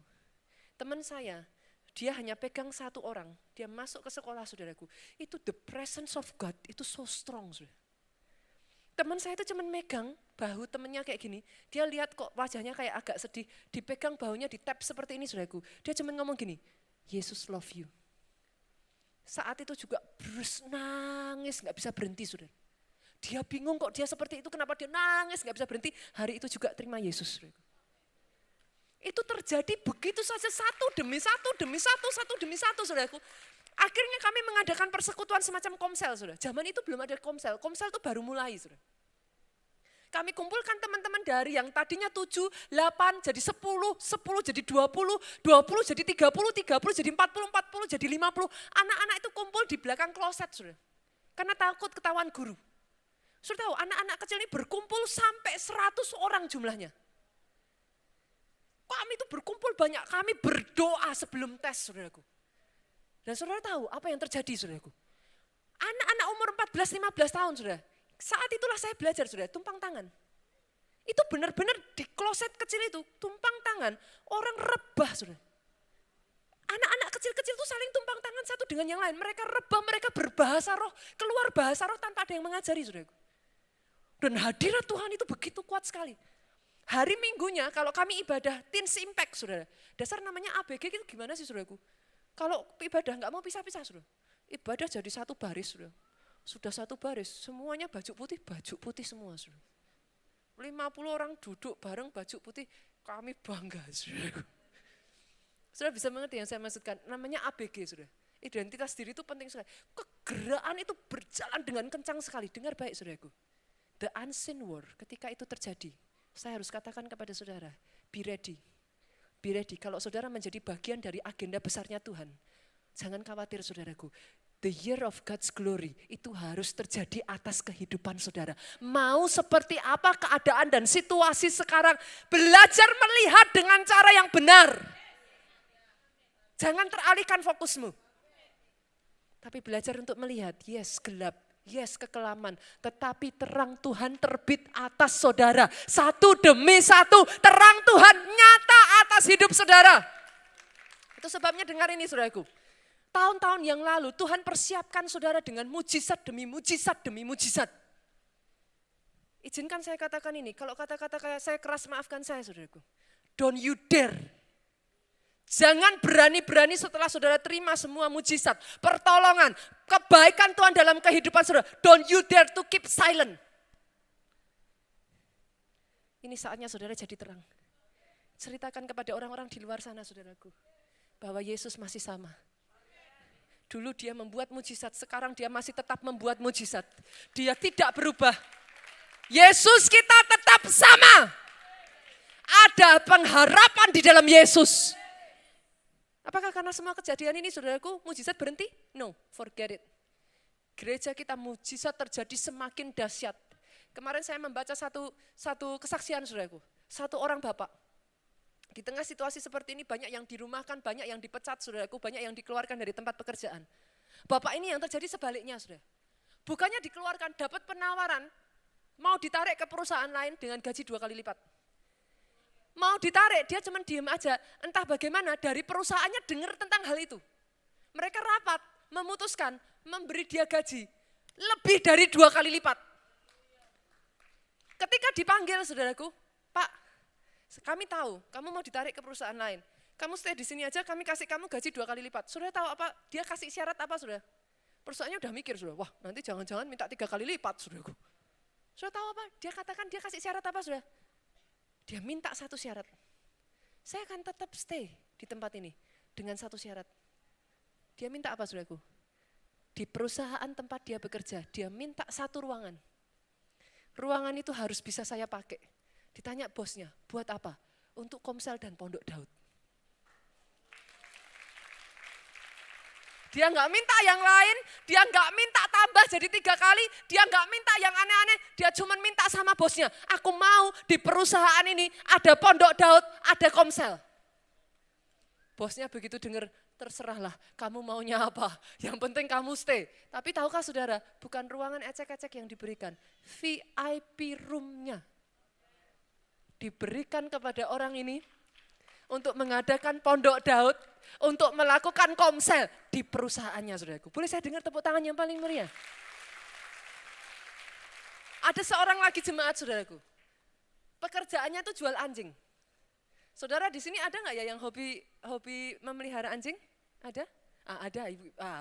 Teman saya, dia hanya pegang 1 orang, dia masuk ke sekolah saudaraku. Itu the presence of God, itu so strong saudara. Teman saya itu cuma megang bahu temennya kayak gini, dia lihat kok wajahnya kayak agak sedih, dipegang bahunya, di tap seperti ini saudaraku. Dia cuma ngomong gini, Yesus love you. Saat itu juga Bruce nangis, gak bisa berhenti saudara. Dia bingung kok dia seperti itu, kenapa dia nangis gak bisa berhenti. Hari itu juga terima Yesus. Saudara. Itu terjadi begitu saja satu demi satu, saudaraku. Akhirnya kami mengadakan persekutuan semacam komsel, saudara. Zaman itu belum ada komsel itu baru mulai, saudara. Kami kumpulkan teman-teman dari yang tadinya 7, 8, jadi 10, 10 jadi 20, 20 jadi 30, 30 jadi 40, 40 jadi 50. Anak-anak itu kumpul di belakang kloset, saudara. Karena takut ketahuan guru. Saudara tahu, anak-anak kecil ini berkumpul sampai 100 orang jumlahnya. Kami itu berkumpul banyak, kami berdoa sebelum tes, saudaraku. Dan saudara tahu apa yang terjadi, saudaraku? Anak-anak umur 14-15 tahun, saudara. Saat itulah saya belajar, saudara, tumpang tangan. Itu benar-benar di kloset kecil itu, tumpang tangan, orang rebah, saudara. Anak-anak kecil-kecil itu saling tumpang tangan satu dengan yang lain. Mereka rebah, mereka berbahasa roh, keluar bahasa roh tanpa ada yang mengajari, saudaraku. Dan hadirat Tuhan itu begitu kuat sekali. Hari Minggunya kalau kami ibadah Teens Impact, saudara. Dasar namanya ABG itu gimana sih, saudaraku? Kalau ibadah nggak mau pisah-pisah, saudara. Ibadah jadi satu baris, saudara. Sudah satu baris, semuanya baju putih semua, saudara. 50 orang duduk bareng baju putih, kami bangga, saudara. Saudara bisa mengerti yang saya maksudkan? Namanya ABG, saudara. Identitas diri itu penting sekali. Kegeraan itu berjalan dengan kencang sekali. Dengar baik, saudaraku. The unseen war, ketika itu terjadi. Saya harus katakan kepada saudara, be ready. Be ready, kalau saudara menjadi bagian dari agenda besarnya Tuhan. Jangan khawatir, saudaraku. The year of God's glory itu harus terjadi atas kehidupan saudara. Mau seperti apa keadaan dan situasi sekarang, belajar melihat dengan cara yang benar. Jangan teralihkan fokusmu. Tapi belajar untuk melihat, yes gelap, yes kekelaman, tetapi terang Tuhan terbit atas saudara. Satu demi satu, terang Tuhan nyata atas hidup saudara. Itu sebabnya dengar ini, saudaraku. Tahun-tahun yang lalu Tuhan persiapkan saudara dengan mujizat demi mujizat demi mujizat. Izinkan saya katakan ini, kalau kata-kata kayak saya keras, maafkan saya, saudaraku. Don't you dare. Jangan berani-berani setelah saudara terima semua mujizat, pertolongan, kebaikan Tuhan dalam kehidupan saudara. Don't you dare to keep silent. Ini saatnya saudara jadi terang. Ceritakan kepada orang-orang di luar sana, saudaraku, bahwa Yesus masih sama. Dulu dia membuat mujizat, sekarang dia masih tetap membuat mujizat. Dia tidak berubah. Yesus kita tetap sama. Ada pengharapan di dalam Yesus. Apakah karena semua kejadian ini, saudaraku, mujizat berhenti? No, forget it. Gereja kita mujizat terjadi semakin dahsyat. Kemarin saya membaca satu kesaksian, saudaraku. Satu orang bapak. Di tengah situasi seperti ini banyak yang dirumahkan, banyak yang dipecat, saudaraku, banyak yang dikeluarkan dari tempat pekerjaan. Bapak ini yang terjadi sebaliknya, saudara. Bukannya dikeluarkan, dapat penawaran, mau ditarik ke perusahaan lain dengan gaji 2 kali lipat. Mau ditarik, dia cuma diem aja. Entah bagaimana dari perusahaannya dengar tentang hal itu. Mereka rapat, memutuskan memberi dia gaji lebih dari 2 kali lipat. Ketika dipanggil, saudaraku, Pak, kami tahu kamu mau ditarik ke perusahaan lain. Kamu stay di sini aja, kami kasih kamu gaji 2 kali lipat. Saudara tahu apa? Dia kasih syarat apa, saudara? Perusahaannya udah mikir, saudara. Wah, nanti jangan-jangan minta 3 kali lipat, saudaraku. Saudara tahu apa? Dia katakan dia kasih syarat apa, saudara? Dia minta satu syarat. Saya akan tetap stay di tempat ini dengan satu syarat. Dia minta apa, saudaraku? Di perusahaan tempat dia bekerja, dia minta satu ruangan. Ruangan itu harus bisa saya pakai. Ditanya bosnya, buat apa? Untuk Komsel dan Pondok Daud. Dia nggak minta yang lain, dia nggak minta tambah jadi 3 kali, dia nggak minta yang aneh-aneh, dia cuma minta sama bosnya, aku mau di perusahaan ini ada Pondok Daud, ada Komsel. Bosnya begitu dengar, terserahlah kamu maunya apa, yang penting kamu stay. Tapi tahukah saudara, bukan ruangan ecek-ecek yang diberikan, VIP room-nya diberikan kepada orang ini untuk mengadakan Pondok Daud, untuk melakukan Komsel di perusahaannya, saudaraku. Boleh saya dengar tepuk tangan yang paling meriah? Ada seorang lagi jemaat, saudaraku. Pekerjaannya itu jual anjing. Saudara di sini ada nggak ya yang hobi memelihara anjing? Ada?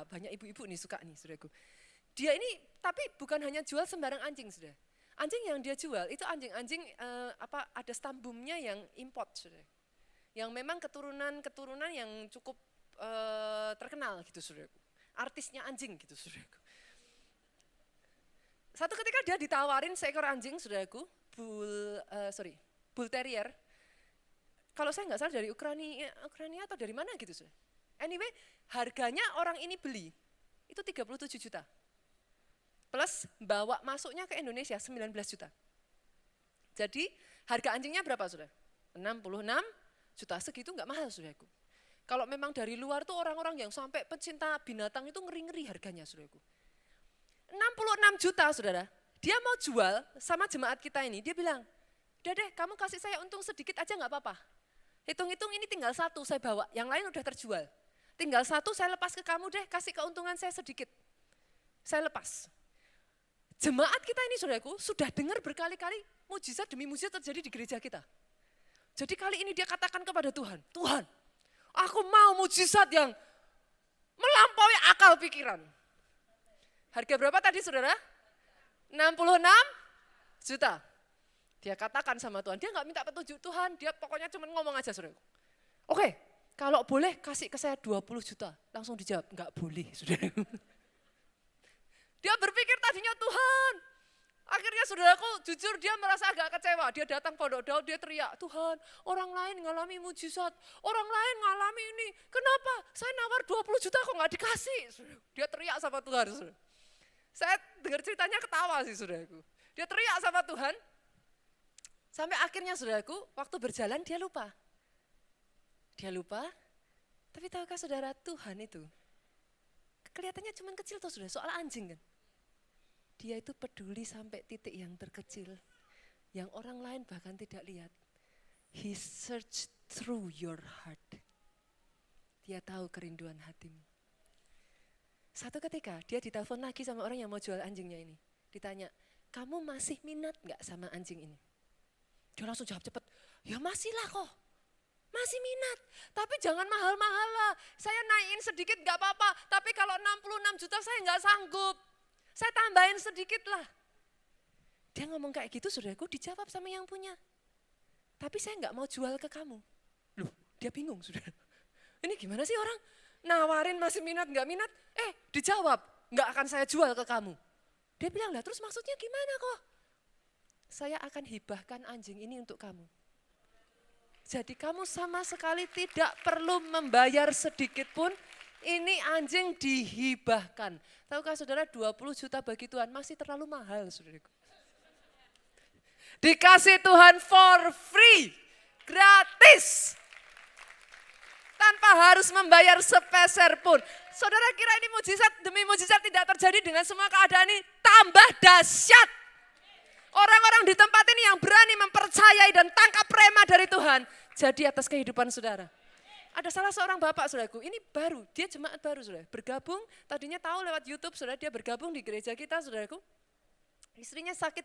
Banyak ibu-ibu nih suka nih, saudaraku. Dia ini tapi bukan hanya jual sembarang anjing, saudara. Anjing yang dia jual itu anjing-anjing ada stambumnya yang import, saudara. Yang memang keturunan yang cukup terkenal gitu, saudaraku. Artisnya anjing gitu, saudaraku. Satu ketika dia ditawarin seekor anjing, saudaraku, bull terrier. Kalau saya nggak salah dari Ukraina atau dari mana gitu, saudara. Anyway, harganya orang ini beli itu 37 juta. Plus bawa masuknya ke Indonesia 19 juta. Jadi harga anjingnya berapa, saudara? 66 juta, segitu nggak mahal, saudaraku. Kalau memang dari luar tuh orang-orang yang sampai pecinta binatang itu ngeri-ngeri harganya, saudaraku. 66 juta, saudara. Dia mau jual sama jemaat kita ini, dia bilang, udah deh kamu kasih saya untung sedikit aja nggak apa-apa. Hitung-hitung ini tinggal satu saya bawa, yang lain udah terjual. Tinggal satu saya lepas ke kamu deh, kasih keuntungan saya sedikit. Saya lepas. Jemaat kita ini, saudaraku, sudah dengar berkali-kali mujizat demi mujizat terjadi di gereja kita. Jadi kali ini dia katakan kepada Tuhan, Tuhan, aku mau mujizat yang melampaui akal pikiran. Harga berapa tadi, saudara? 66 juta. Dia katakan sama Tuhan, dia nggak minta petunjuk Tuhan, dia pokoknya cuma ngomong aja, saudaraku. Oke, kalau boleh kasih ke saya 20 juta. Langsung dijawab, nggak boleh, saudaraku. Dia berpikir tadinya Tuhan. Akhirnya saudaraku jujur dia merasa agak kecewa. Dia datang Pondok Daud, dia teriak, Tuhan orang lain ngalami mujizat. Orang lain ngalami ini. Kenapa? Saya nawar 20 juta kok nggak dikasih. Dia teriak sama Tuhan. Saudara. Saya dengar ceritanya ketawa sih, saudaraku. Dia teriak sama Tuhan. Sampai akhirnya saudaraku waktu berjalan dia lupa. Dia lupa. Tapi tahukah saudara, Tuhan itu kelihatannya cuma kecil tuh, saudara, soal anjing kan. Dia itu peduli sampai titik yang terkecil, yang orang lain bahkan tidak lihat. He search through your heart. Dia tahu kerinduan hatimu. Satu ketika dia ditelepon lagi sama orang yang mau jual anjingnya ini. Ditanya, kamu masih minat gak sama anjing ini? Dia langsung jawab cepet, ya masih lah kok. Masih minat, tapi jangan mahal-mahal lah. Saya naikin sedikit gak apa-apa, tapi kalau 66 juta saya gak sanggup. Saya tambahin sedikit lah. Dia ngomong kayak gitu, saudaraku, dijawab sama yang punya. Tapi saya gak mau jual ke kamu. Loh, dia bingung, saudara. Ini gimana sih orang nawarin masih minat gak minat, dijawab gak akan saya jual ke kamu. Dia bilang, lah terus maksudnya gimana kok? Saya akan hibahkan anjing ini untuk kamu. Jadi kamu sama sekali tidak perlu membayar sedikit pun, ini anjing dihibahkan. Tahukah saudara 20 juta bagi Tuhan masih terlalu mahal, saudaraku. Dikasih Tuhan for free, gratis. Tanpa harus membayar sepeser pun. Saudara kira ini mujizat demi mujizat tidak terjadi dengan semua keadaan ini, tambah dahsyat. Orang-orang di tempat ini yang berani mempercayai dan tangkap rema dari Tuhan, jadi atas kehidupan saudara. Ada salah seorang bapak, saudaraku, ini baru, dia jemaat baru, saudara, bergabung, tadinya tahu lewat YouTube, saudara, dia bergabung di gereja kita, saudaraku. Istrinya sakit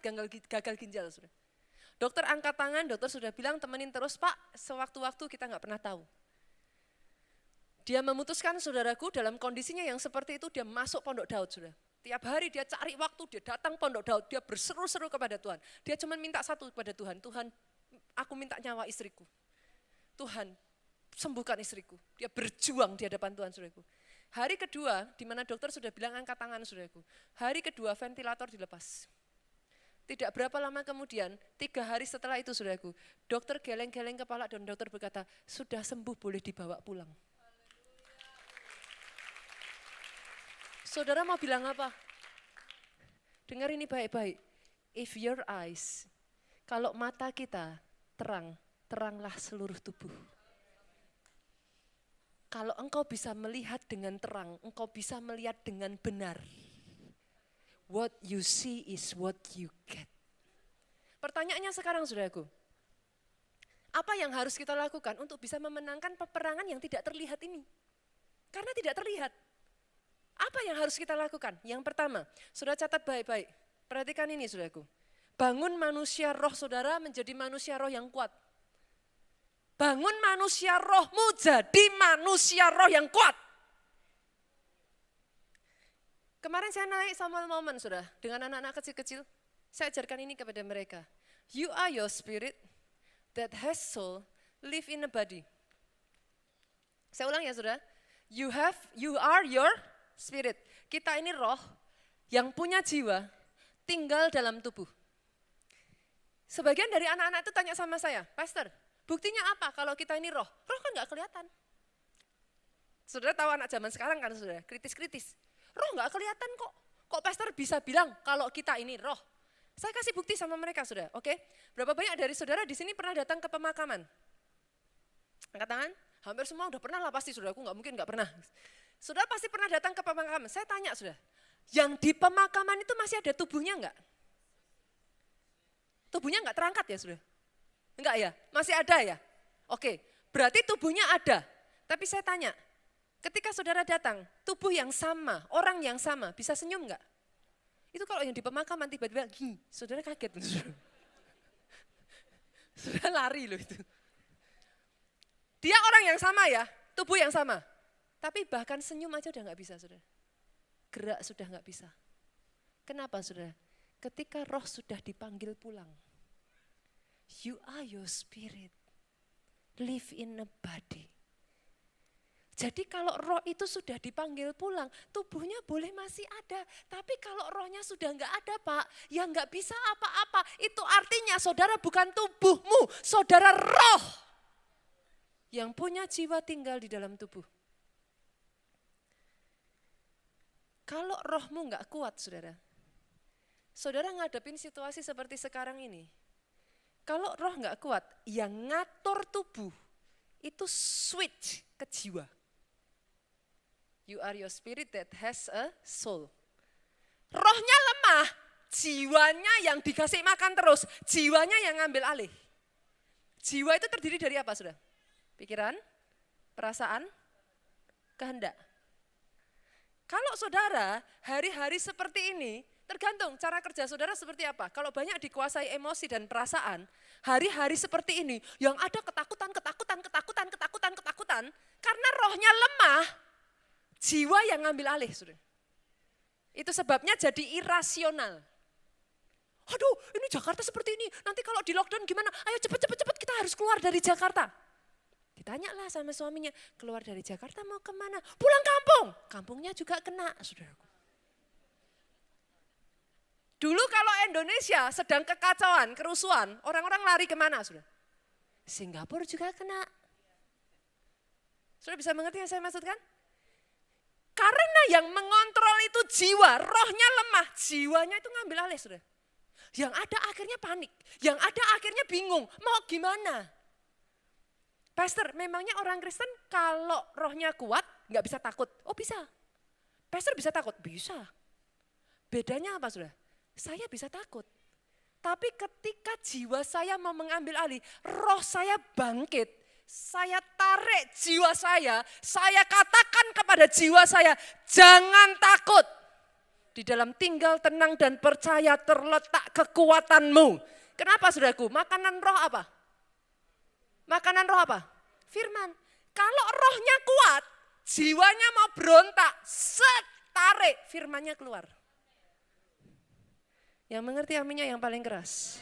gagal ginjal, saudara. Dokter angkat tangan, dokter sudah bilang temenin terus, Pak, sewaktu-waktu kita nggak pernah tahu. Dia memutuskan, saudaraku, dalam kondisinya yang seperti itu, dia masuk Pondok Daud, saudara. Tiap hari dia cari waktu, dia datang Pondok Daud, dia berseru-seru kepada Tuhan. Dia cuma minta satu kepada Tuhan, Tuhan, aku minta nyawa istriku. Tuhan, sembuhkan istriku. Dia berjuang di hadapan Tuhan, saudaraku. Hari kedua, di mana dokter sudah bilang angkat tangan, saudaraku. Hari kedua ventilator dilepas. Tidak berapa lama kemudian, 3 hari setelah itu, saudaraku, dokter geleng-geleng kepala dan dokter berkata, sudah sembuh, boleh dibawa pulang. Saudara mau bilang apa? Dengar ini baik-baik. If your eyes, kalau mata kita terang, teranglah seluruh tubuh. Kalau engkau bisa melihat dengan terang, engkau bisa melihat dengan benar. What you see is what you get. Pertanyaannya sekarang, saudaraku. Apa yang harus kita lakukan untuk bisa memenangkan peperangan yang tidak terlihat ini? Karena tidak terlihat. Apa yang harus kita lakukan? Yang pertama, saudara catat baik-baik. Perhatikan ini, saudaraku. Bangun manusia roh saudara menjadi manusia roh yang kuat. Bangun manusia rohmu jadi manusia roh yang kuat. Kemarin saya naik Samuel Moment, saudara, dengan anak-anak kecil-kecil. Saya ajarkan ini kepada mereka. You are your spirit that has soul, live in a body. Saya ulang ya, saudara. You are your spirit. Kita ini roh yang punya jiwa, tinggal dalam tubuh. Sebagian dari anak-anak itu tanya sama saya, Pastor, buktinya apa kalau kita ini roh? Roh kan nggak kelihatan. Saudara tahu anak zaman sekarang kan, saudara, kritis-kritis. Roh nggak kelihatan kok. Kok pastor bisa bilang kalau kita ini roh? Saya kasih bukti sama mereka, saudara. Oke? Berapa banyak dari saudara di sini pernah datang ke pemakaman? Angkat tangan. Hampir semua udah pernah lah pasti, saudaraku nggak mungkin nggak pernah. Saudara pasti pernah datang ke pemakaman. Saya tanya, saudara, yang di pemakaman itu masih ada tubuhnya enggak? Tubuhnya enggak terangkat ya, saudara? Enggak ya? Masih ada ya? Oke, berarti tubuhnya ada. Tapi saya tanya, ketika saudara datang, tubuh yang sama, orang yang sama, bisa senyum enggak? Itu kalau yang di pemakaman tiba-tiba, saudara kaget. Saudara lari loh itu. Dia orang yang sama ya, tubuh yang sama. Tapi bahkan senyum aja udah enggak bisa, saudara. Gerak sudah enggak bisa. Kenapa, saudara? Ketika roh sudah dipanggil pulang. You are your spirit, live in a body. Jadi kalau roh itu sudah dipanggil pulang, tubuhnya boleh masih ada. Tapi kalau rohnya sudah enggak ada, Pak, ya enggak bisa apa-apa. Itu artinya saudara bukan tubuhmu, saudara roh. Yang punya jiwa tinggal di dalam tubuh. Kalau rohmu enggak kuat, saudara. Saudara ngadepin situasi seperti sekarang ini. Kalau roh enggak kuat, yang ngatur tubuh itu switch ke jiwa. You are your spirit that has a soul. Rohnya lemah, jiwanya yang dikasih makan terus, jiwanya yang ngambil alih. Jiwa itu terdiri dari apa, saudara? Pikiran, perasaan, kehendak. Kalau saudara hari-hari seperti ini, tergantung cara kerja saudara seperti apa. Kalau banyak dikuasai emosi dan perasaan, hari-hari seperti ini, yang ada ketakutan, karena rohnya lemah, jiwa yang ngambil alih, saudara. Itu sebabnya jadi irasional. Aduh, ini Jakarta seperti ini, nanti kalau di lockdown gimana? Ayo cepet kita harus keluar dari Jakarta. Ditanyalah sama suaminya, keluar dari Jakarta mau kemana? Pulang kampung, kampungnya juga kena, saudaraku. Dulu kalau Indonesia sedang kekacauan, kerusuhan, orang-orang lari kemana, saudara? Singapura juga kena. Saudara bisa mengerti yang saya maksudkan? Karena yang mengontrol itu jiwa, rohnya lemah, jiwanya itu ngambil alih, saudara. Yang ada akhirnya panik, yang ada akhirnya bingung, mau gimana? Pastor, memangnya orang Kristen kalau rohnya kuat nggak bisa takut? Oh bisa. Pastor bisa takut? Bisa. Bedanya apa, saudara? Saya bisa takut. Tapi ketika jiwa saya mau mengambil alih, roh saya bangkit, saya tarik jiwa saya katakan kepada jiwa saya, jangan takut. Di dalam tinggal tenang dan percaya terletak kekuatanmu. Kenapa, saudaraku? Makanan roh apa? Makanan roh apa? Firman. Kalau rohnya kuat, jiwanya mau berontak, tarik firmannya keluar. Yang mengerti aminnya yang paling keras.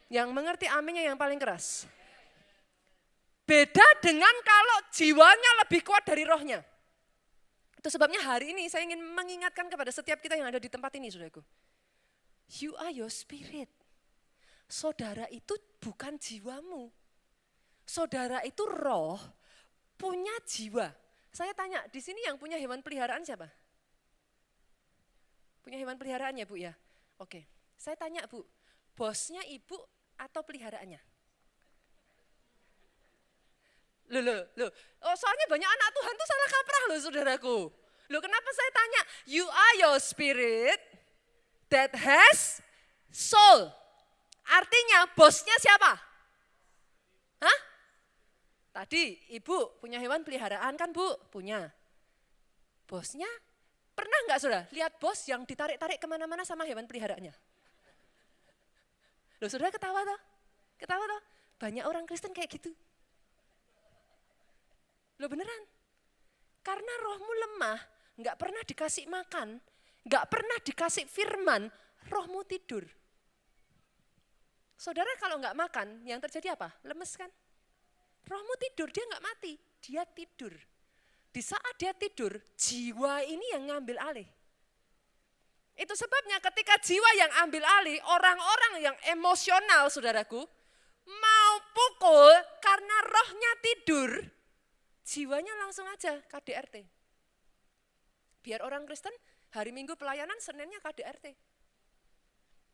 Yang mengerti aminnya yang paling keras. Beda dengan kalau jiwanya lebih kuat dari rohnya. Itu sebabnya hari ini saya ingin mengingatkan kepada setiap kita yang ada di tempat ini, saudaraku. You are your spirit. Saudara itu bukan jiwamu. Saudara itu roh, punya jiwa. Saya tanya, di sini yang punya hewan peliharaan siapa? Punya hewan peliharaan ya, Bu ya? Oke, saya tanya, Bu, bosnya ibu atau peliharaannya? Loh. Oh, soalnya banyak anak Tuhan tuh salah kaprah loh, saudaraku. Loh, kenapa saya tanya? You are your spirit that has soul. Artinya bosnya siapa? Hah? Tadi ibu punya hewan peliharaan kan, Bu? Punya. Bosnya pernah enggak, saudara, lihat bos yang ditarik-tarik kemana-mana sama hewan peliharaannya? Loh, saudara ketawa toh? Ketawa toh? Banyak orang Kristen kayak gitu. Loh, beneran. Karena rohmu lemah, enggak pernah dikasih makan, Gak pernah dikasih firman, rohmu tidur. Saudara kalau gak makan, yang terjadi apa? Lemes kan? Rohmu tidur, dia gak mati, dia tidur. Di saat dia tidur, jiwa ini yang ngambil alih. Itu sebabnya ketika jiwa yang ambil alih, orang-orang yang emosional saudaraku, mau pukul karena rohnya tidur, jiwanya langsung aja KDRT. Biar orang Kristen, hari Minggu pelayanan, Seninnya KDRT.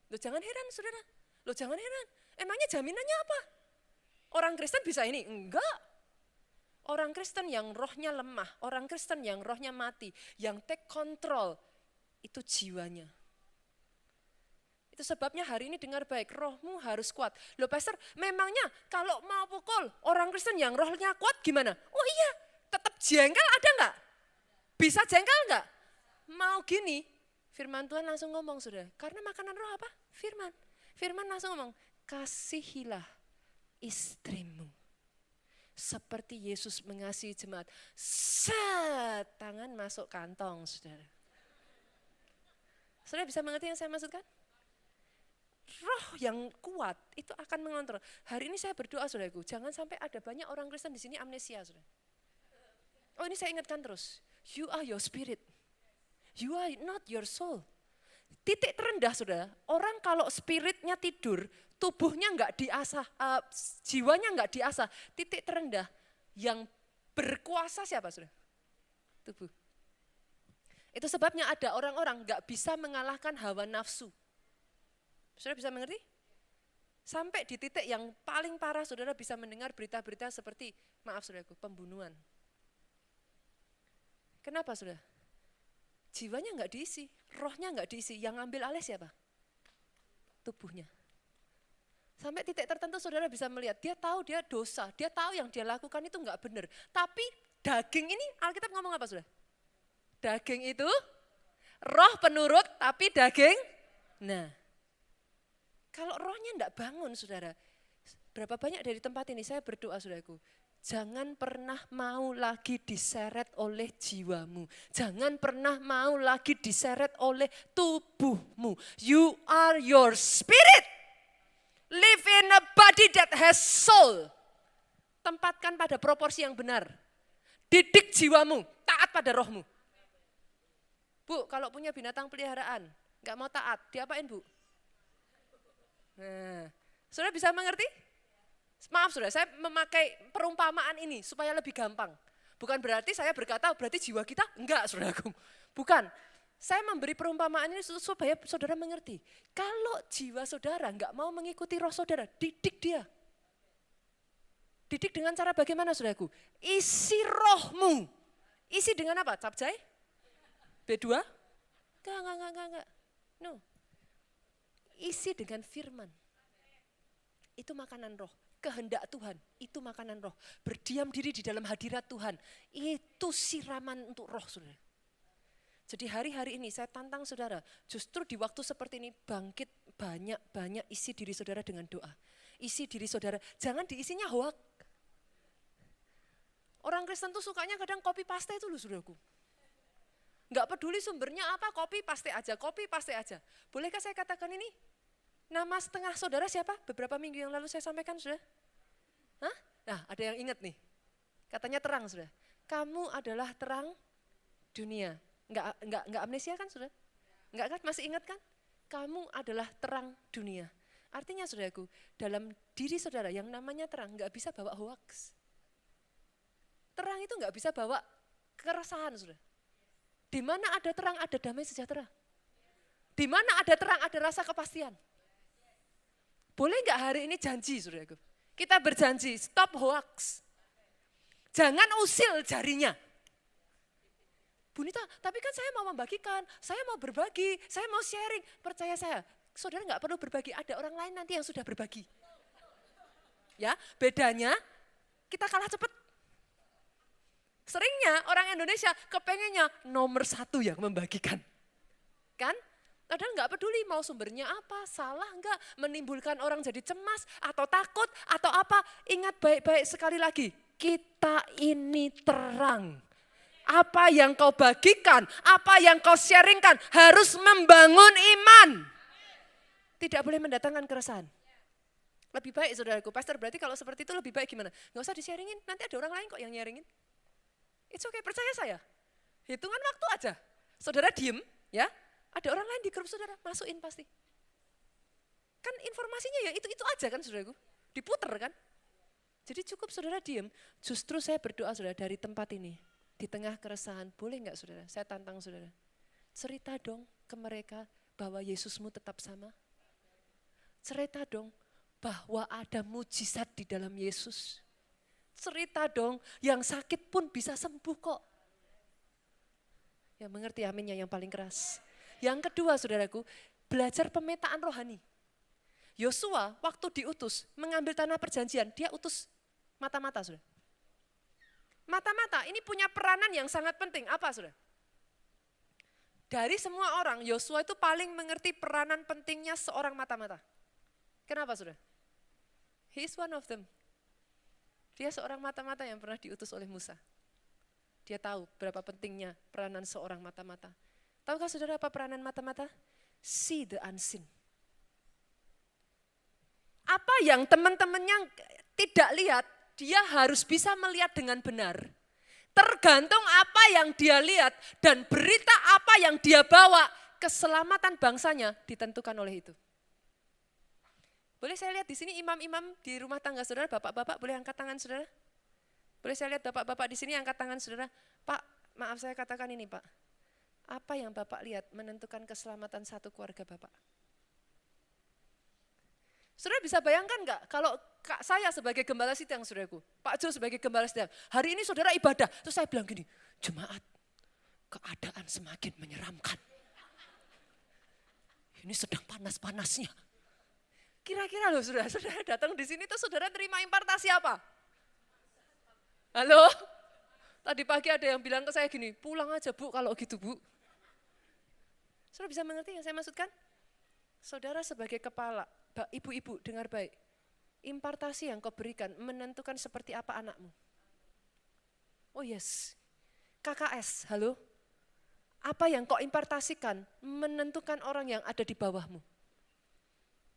Loh jangan heran saudara, loh jangan heran, emangnya jaminannya apa? Orang Kristen bisa ini? Enggak. Orang Kristen yang rohnya lemah, orang Kristen yang rohnya mati, yang take control, itu jiwanya. Itu sebabnya hari ini dengar baik, rohmu harus kuat. Loh pastor, memangnya kalau mau pukul orang Kristen yang rohnya kuat gimana? Oh iya, tetap jengkel ada enggak? Bisa jengkel enggak? Mau gini, firman Tuhan langsung ngomong sudah. Karena makanan roh apa? Firman. Firman langsung ngomong, kasihilah istrimu. Seperti Yesus mengasihi jemaat. Tangan masuk kantong, saudara. Saudara bisa mengerti yang saya maksudkan? Roh yang kuat itu akan mengontrol. Hari ini saya berdoa, saudaraku, jangan sampai ada banyak orang Kristen di sini amnesia, saudara. Oh ini saya ingatkan terus. You are your spirit. You are not your soul. Titik terendah, saudara. Orang kalau spiritnya tidur, tubuhnya enggak diasah, jiwanya enggak diasah. Titik terendah yang berkuasa siapa, saudara? Tubuh. Itu sebabnya ada orang-orang enggak bisa mengalahkan hawa nafsu. Saudara bisa mengerti? Sampai di titik yang paling parah, saudara bisa mendengar berita-berita seperti, maaf saudaraku, pembunuhan. Kenapa saudara? Jiwanya enggak diisi, rohnya enggak diisi, yang ngambil alih siapa? Tubuhnya. Sampai titik tertentu saudara bisa melihat, dia tahu dia dosa, dia tahu yang dia lakukan itu enggak benar. Tapi daging ini, Alkitab ngomong apa saudara? Daging itu, roh penurut tapi daging, nah. Kalau rohnya enggak bangun saudara, berapa banyak dari tempat ini saya berdoa saudaraku, jangan pernah mau lagi diseret oleh jiwamu. Jangan pernah mau lagi diseret oleh tubuhmu. You are your spirit. Live in a body that has soul. Tempatkan pada proporsi yang benar. Didik jiwamu, taat pada rohmu. Bu, kalau punya binatang peliharaan, enggak mau taat, diapain bu? Nah, saudara bisa mengerti? Maaf saudara, saya memakai perumpamaan ini supaya lebih gampang. Bukan berarti saya berkata berarti jiwa kita, enggak saudaraku. Bukan, saya memberi perumpamaan ini supaya saudara mengerti. Kalau jiwa saudara enggak mau mengikuti roh saudara, didik dia. Didik dengan cara bagaimana saudaraku? Isi rohmu. Isi dengan apa? Capcay? B2? Enggak. No. Isi dengan firman. Itu makanan roh. Kehendak Tuhan, itu makanan roh. Berdiam diri di dalam hadirat Tuhan, itu siraman untuk roh saudara. Jadi hari-hari ini saya tantang saudara, justru di waktu seperti ini bangkit banyak-banyak isi diri saudara dengan doa. Isi diri saudara, jangan diisinya hoak. Orang Kristen tuh sukanya kadang copy paste itu loh saudaraku. Enggak peduli sumbernya apa, copy paste aja. Bolehkah saya katakan ini? Nama setengah saudara siapa? Beberapa minggu yang lalu saya sampaikan sudah. Hah? Nah ada yang ingat nih, katanya terang sudah. Kamu adalah terang dunia. Enggak amnesia kan sudah? Enggak kan? Masih ingat kan? Kamu adalah terang dunia. Artinya saudaraku, dalam diri saudara yang namanya terang enggak bisa bawa hoax. Terang itu enggak bisa bawa keresahan sudah. Di mana ada terang ada damai sejahtera. Di mana ada terang ada rasa kepastian. Boleh enggak hari ini janji saudaraku? Kita berjanji stop hoax. Jangan usil jarinya. Bunita, tapi kan saya mau membagikan, saya mau berbagi, saya mau sharing. Percaya saya, saudara enggak perlu berbagi, ada orang lain nanti yang sudah berbagi. Ya, bedanya kita kalah cepat. Seringnya orang Indonesia kepengennya nomor 1 yang membagikan. Kan? Kadang enggak peduli mau sumbernya apa, salah enggak, menimbulkan orang jadi cemas atau takut atau apa. Ingat baik-baik sekali lagi, kita ini terang. Apa yang kau bagikan, apa yang kau sharingkan harus membangun iman. Tidak boleh mendatangkan keresahan. Lebih baik saudaraku, pastor berarti kalau seperti itu lebih baik gimana? Gak usah di-sharingin, nanti ada orang lain kok yang nyaringin. It's okay, percaya saya. Hitungan waktu aja. Saudara diem, ya, ada orang lain di grup saudara, masukin pasti. Kan informasinya ya itu aja kan saudaraku, diputer kan. Jadi cukup saudara diem, justru saya berdoa saudara dari tempat ini, di tengah keresahan, boleh enggak saudara, saya tantang saudara, cerita dong ke mereka bahwa Yesusmu tetap sama. Cerita dong bahwa ada mujizat di dalam Yesus. Cerita dong, yang sakit pun bisa sembuh kok. Ya mengerti aminnya yang paling keras. Yang kedua saudaraku, belajar pemetaan rohani. Yosua waktu diutus mengambil tanah perjanjian, dia utus mata-mata saudara. Mata-mata ini punya peranan yang sangat penting, apa saudara? Dari semua orang, Yosua itu paling mengerti peranan pentingnya seorang mata-mata. Kenapa saudara? He is one of them. Dia seorang mata-mata yang pernah diutus oleh Musa. Dia tahu berapa pentingnya peranan seorang mata-mata. Tahukah saudara apa peranan mata-mata? See the unseen. Apa yang teman-temannya tidak lihat, dia harus bisa melihat dengan benar. Tergantung apa yang dia lihat dan berita apa yang dia bawa, keselamatan bangsanya ditentukan oleh itu. Boleh saya lihat di sini imam-imam di rumah tangga saudara, bapak-bapak boleh angkat tangan saudara? Boleh saya lihat bapak-bapak di sini angkat tangan saudara? Pak, maaf saya katakan ini Pak. Apa yang Bapak lihat menentukan keselamatan satu keluarga Bapak? Saudara bisa bayangkan enggak kalau saya sebagai gembala sidang saudaraku, Pak Jo sebagai gembala sidang, hari ini saudara ibadah, terus saya bilang gini, jemaat keadaan semakin menyeramkan. Ini sedang panas-panasnya. Kira-kira loh saudara datang di sini tuh saudara terima impartasi apa? Halo? Tadi pagi ada yang bilang ke saya gini, pulang aja Bu kalau gitu Bu. Saudara bisa mengerti yang saya maksudkan? Saudara sebagai kepala, ibu-ibu dengar baik. Impartasi yang kau berikan menentukan seperti apa anakmu. Oh yes, KKS, halo? Apa yang kau impartasikan menentukan orang yang ada di bawahmu.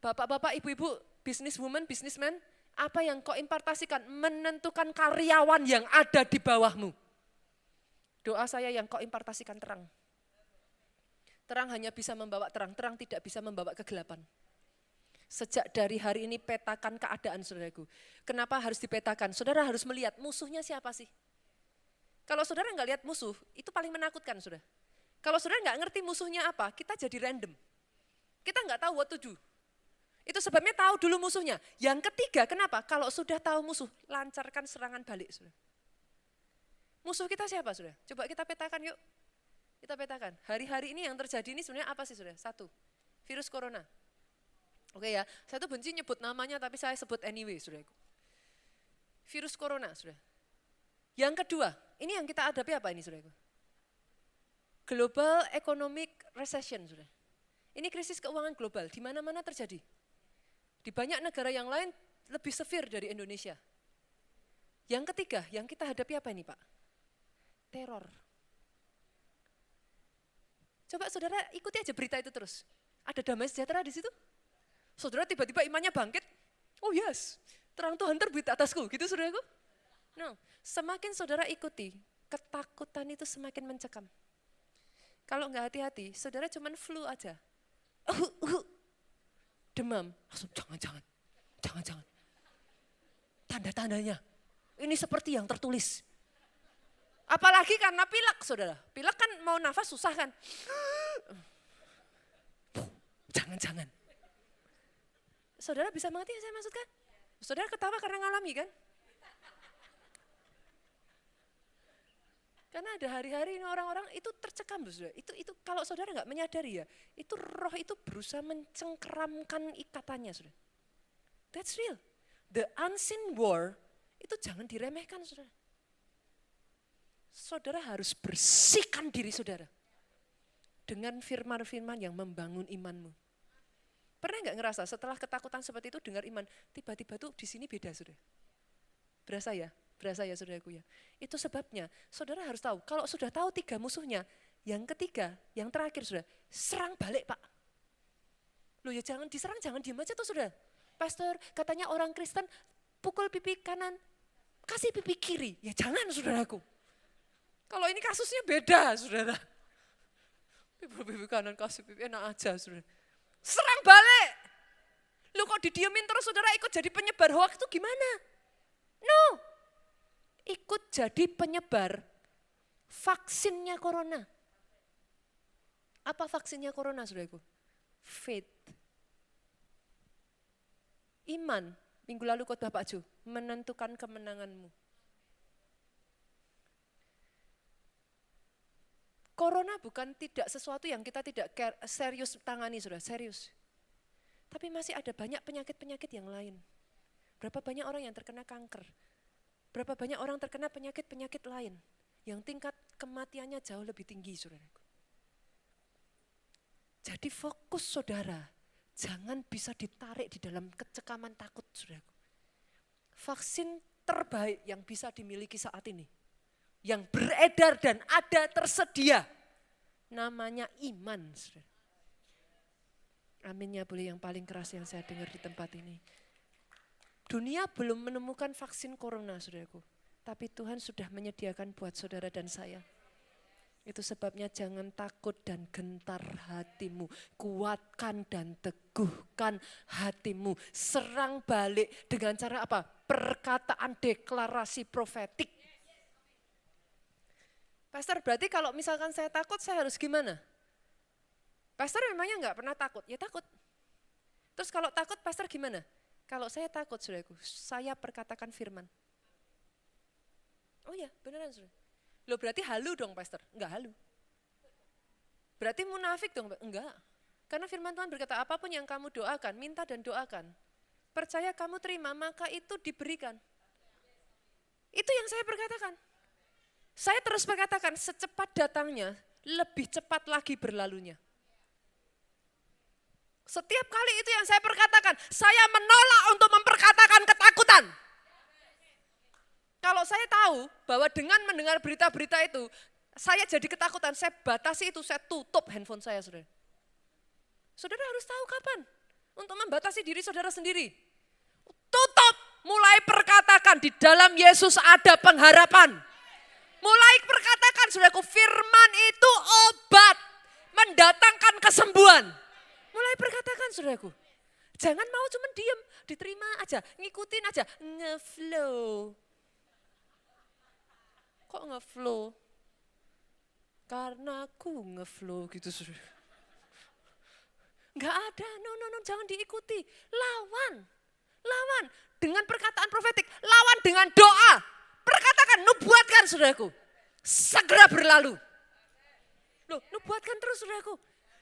Bapak-bapak, ibu-ibu, businesswoman, businessman, apa yang kau impartasikan menentukan karyawan yang ada di bawahmu. Doa saya yang kau impartasikan terang. Terang hanya bisa membawa terang, terang tidak bisa membawa kegelapan. Sejak dari hari ini petakan keadaan saudaraku. Kenapa harus dipetakan? Saudara harus melihat musuhnya siapa sih? Kalau saudara nggak lihat musuh, itu paling menakutkan saudara. Kalau saudara nggak ngerti musuhnya apa, kita jadi random. Kita nggak tahu what to do. Itu sebabnya tahu dulu musuhnya. Yang ketiga, kenapa? Kalau sudah tahu musuh, lancarkan serangan balik. Saudara. Musuh kita siapa, saudara? Coba kita petakan yuk. Kita petakan. Hari-hari ini yang terjadi ini sebenarnya apa sih, saudara? Satu, virus corona. Oke ya, saya tuh benci nyebut namanya tapi saya sebut anyway, saudara. Virus corona, saudara. Yang kedua, ini yang kita hadapi apa ini, saudara? Global economic recession, saudara. Ini krisis keuangan global, di mana-mana terjadi. Di banyak negara yang lain lebih severe dari Indonesia. Yang ketiga, yang kita hadapi apa ini Pak? Teror. Coba saudara ikuti aja berita itu terus. Ada damai sejahtera di situ? Saudara tiba-tiba imannya bangkit. Oh yes, terang Tuhan terbit atasku, gitu saudaraku. No, semakin saudara ikuti, ketakutan itu semakin mencekam. Kalau enggak hati-hati, saudara cuman flu aja. Demam, langsung jangan. Tanda-tandanya, ini seperti yang tertulis. Apalagi karena pilek saudara, pilek kan mau nafas susah kan. Jangan. Saudara bisa mengerti yang saya maksudkan? Saudara ketawa karena ngalami kan? Karena ada hari-hari ini orang-orang itu tercekam, saudara. Itu kalau saudara nggak menyadari ya, itu roh itu berusaha mencengkeramkan ikatannya, saudara. That's real. The unseen war itu jangan diremehkan, saudara. Saudara harus bersihkan diri saudara dengan firman-firman yang membangun imanmu. Pernah nggak ngerasa setelah ketakutan seperti itu dengar iman, tiba-tiba tuh di sini beda, saudara? Berasa ya? Berasa ya saudaraku ya. Itu sebabnya saudara harus tahu, kalau sudah tahu 3 musuhnya, yang ketiga, yang terakhir sudah, serang balik Pak. Loh ya jangan diserang, jangan diem aja tuh sudah. Pastor katanya orang Kristen pukul pipi kanan, kasih pipi kiri. Ya jangan saudaraku. Kalau ini kasusnya beda saudara. Pipi kanan kasih pipi enak aja saudara. Serang balik. Lu kok didiemin terus saudara ikut jadi penyebar hoax itu gimana? No. Ikut jadi penyebar vaksinnya corona. Apa vaksinnya corona saudaraku? Faith. Iman. Minggu lalu khotbah Pak Jo, menentukan kemenanganmu. Corona bukan tidak sesuatu yang kita tidak serius tangani saudara, serius. Tapi masih ada banyak penyakit-penyakit yang lain. Berapa banyak orang yang terkena kanker. Berapa banyak orang terkena penyakit-penyakit lain. Yang tingkat kematiannya jauh lebih tinggi saudaraku. Jadi fokus saudara, jangan bisa ditarik di dalam kecekaman takut saudaraku. Vaksin terbaik yang bisa dimiliki saat ini. Yang beredar dan ada tersedia. Namanya iman saudara. Aminnya boleh yang paling keras yang saya dengar di tempat ini. Dunia belum menemukan vaksin corona saudaraku. Tapi Tuhan sudah menyediakan buat saudara dan saya. Itu sebabnya jangan takut dan gentar hatimu. Kuatkan dan teguhkan hatimu. Serang balik dengan cara apa? Perkataan deklarasi profetik. Pastor berarti kalau misalkan saya takut saya harus gimana? Pastor memangnya enggak pernah takut? Ya takut. Terus kalau takut pastor gimana? Kalau saya takut saudaraku, saya perkatakan firman. Oh ya beneran saudara. Loh berarti halu dong pastor? Enggak halu. Berarti munafik dong? Enggak. Karena firman Tuhan berkata apapun yang kamu doakan, minta dan doakan. Percaya kamu terima maka itu diberikan. Itu yang saya perkatakan. Saya terus berkatakan secepat datangnya, lebih cepat lagi berlalunya. Setiap kali itu yang saya perkatakan, saya menolak untuk memperkatakan ketakutan. Kalau saya tahu bahwa dengan mendengar berita-berita itu, saya jadi ketakutan, saya batasi itu, saya tutup handphone saya saudara. Saudara harus tahu kapan untuk membatasi diri saudara sendiri. Tutup, mulai perkatakan di dalam Yesus ada pengharapan. Mulai perkatakan saudaraku, firman itu obat, mendatangkan kesembuhan. Mulai perkatakan saudaraku, jangan mau cuma diem, diterima aja, ngikutin aja, ngeflow. Kok ngeflow? Karena aku ngeflow gitu saudara. Enggak ada, no, jangan diikuti. Lawan dengan perkataan profetik, lawan dengan doa. Perkatakan, nubuatkan saudaraku, segera berlalu. Loh, nubuatkan terus saudaraku.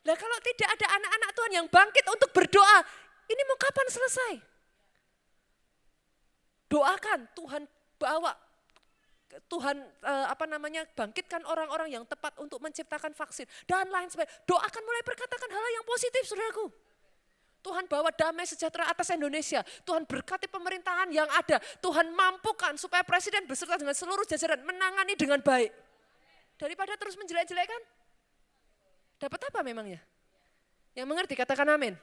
Nah kalau tidak ada anak-anak Tuhan yang bangkit untuk berdoa, ini mau kapan selesai? Doakan Tuhan bawa, Tuhan bangkitkan orang-orang yang tepat untuk menciptakan vaksin dan lain sebagainya. Doakan mulai perkatakan hal yang positif saudaraku. Tuhan bawa damai sejahtera atas Indonesia. Tuhan berkati pemerintahan yang ada. Tuhan mampukan supaya presiden beserta dengan seluruh jajaran menangani dengan baik. Daripada terus menjelek-jelekkan. Dapat apa memangnya? Yang mengerti katakan amin.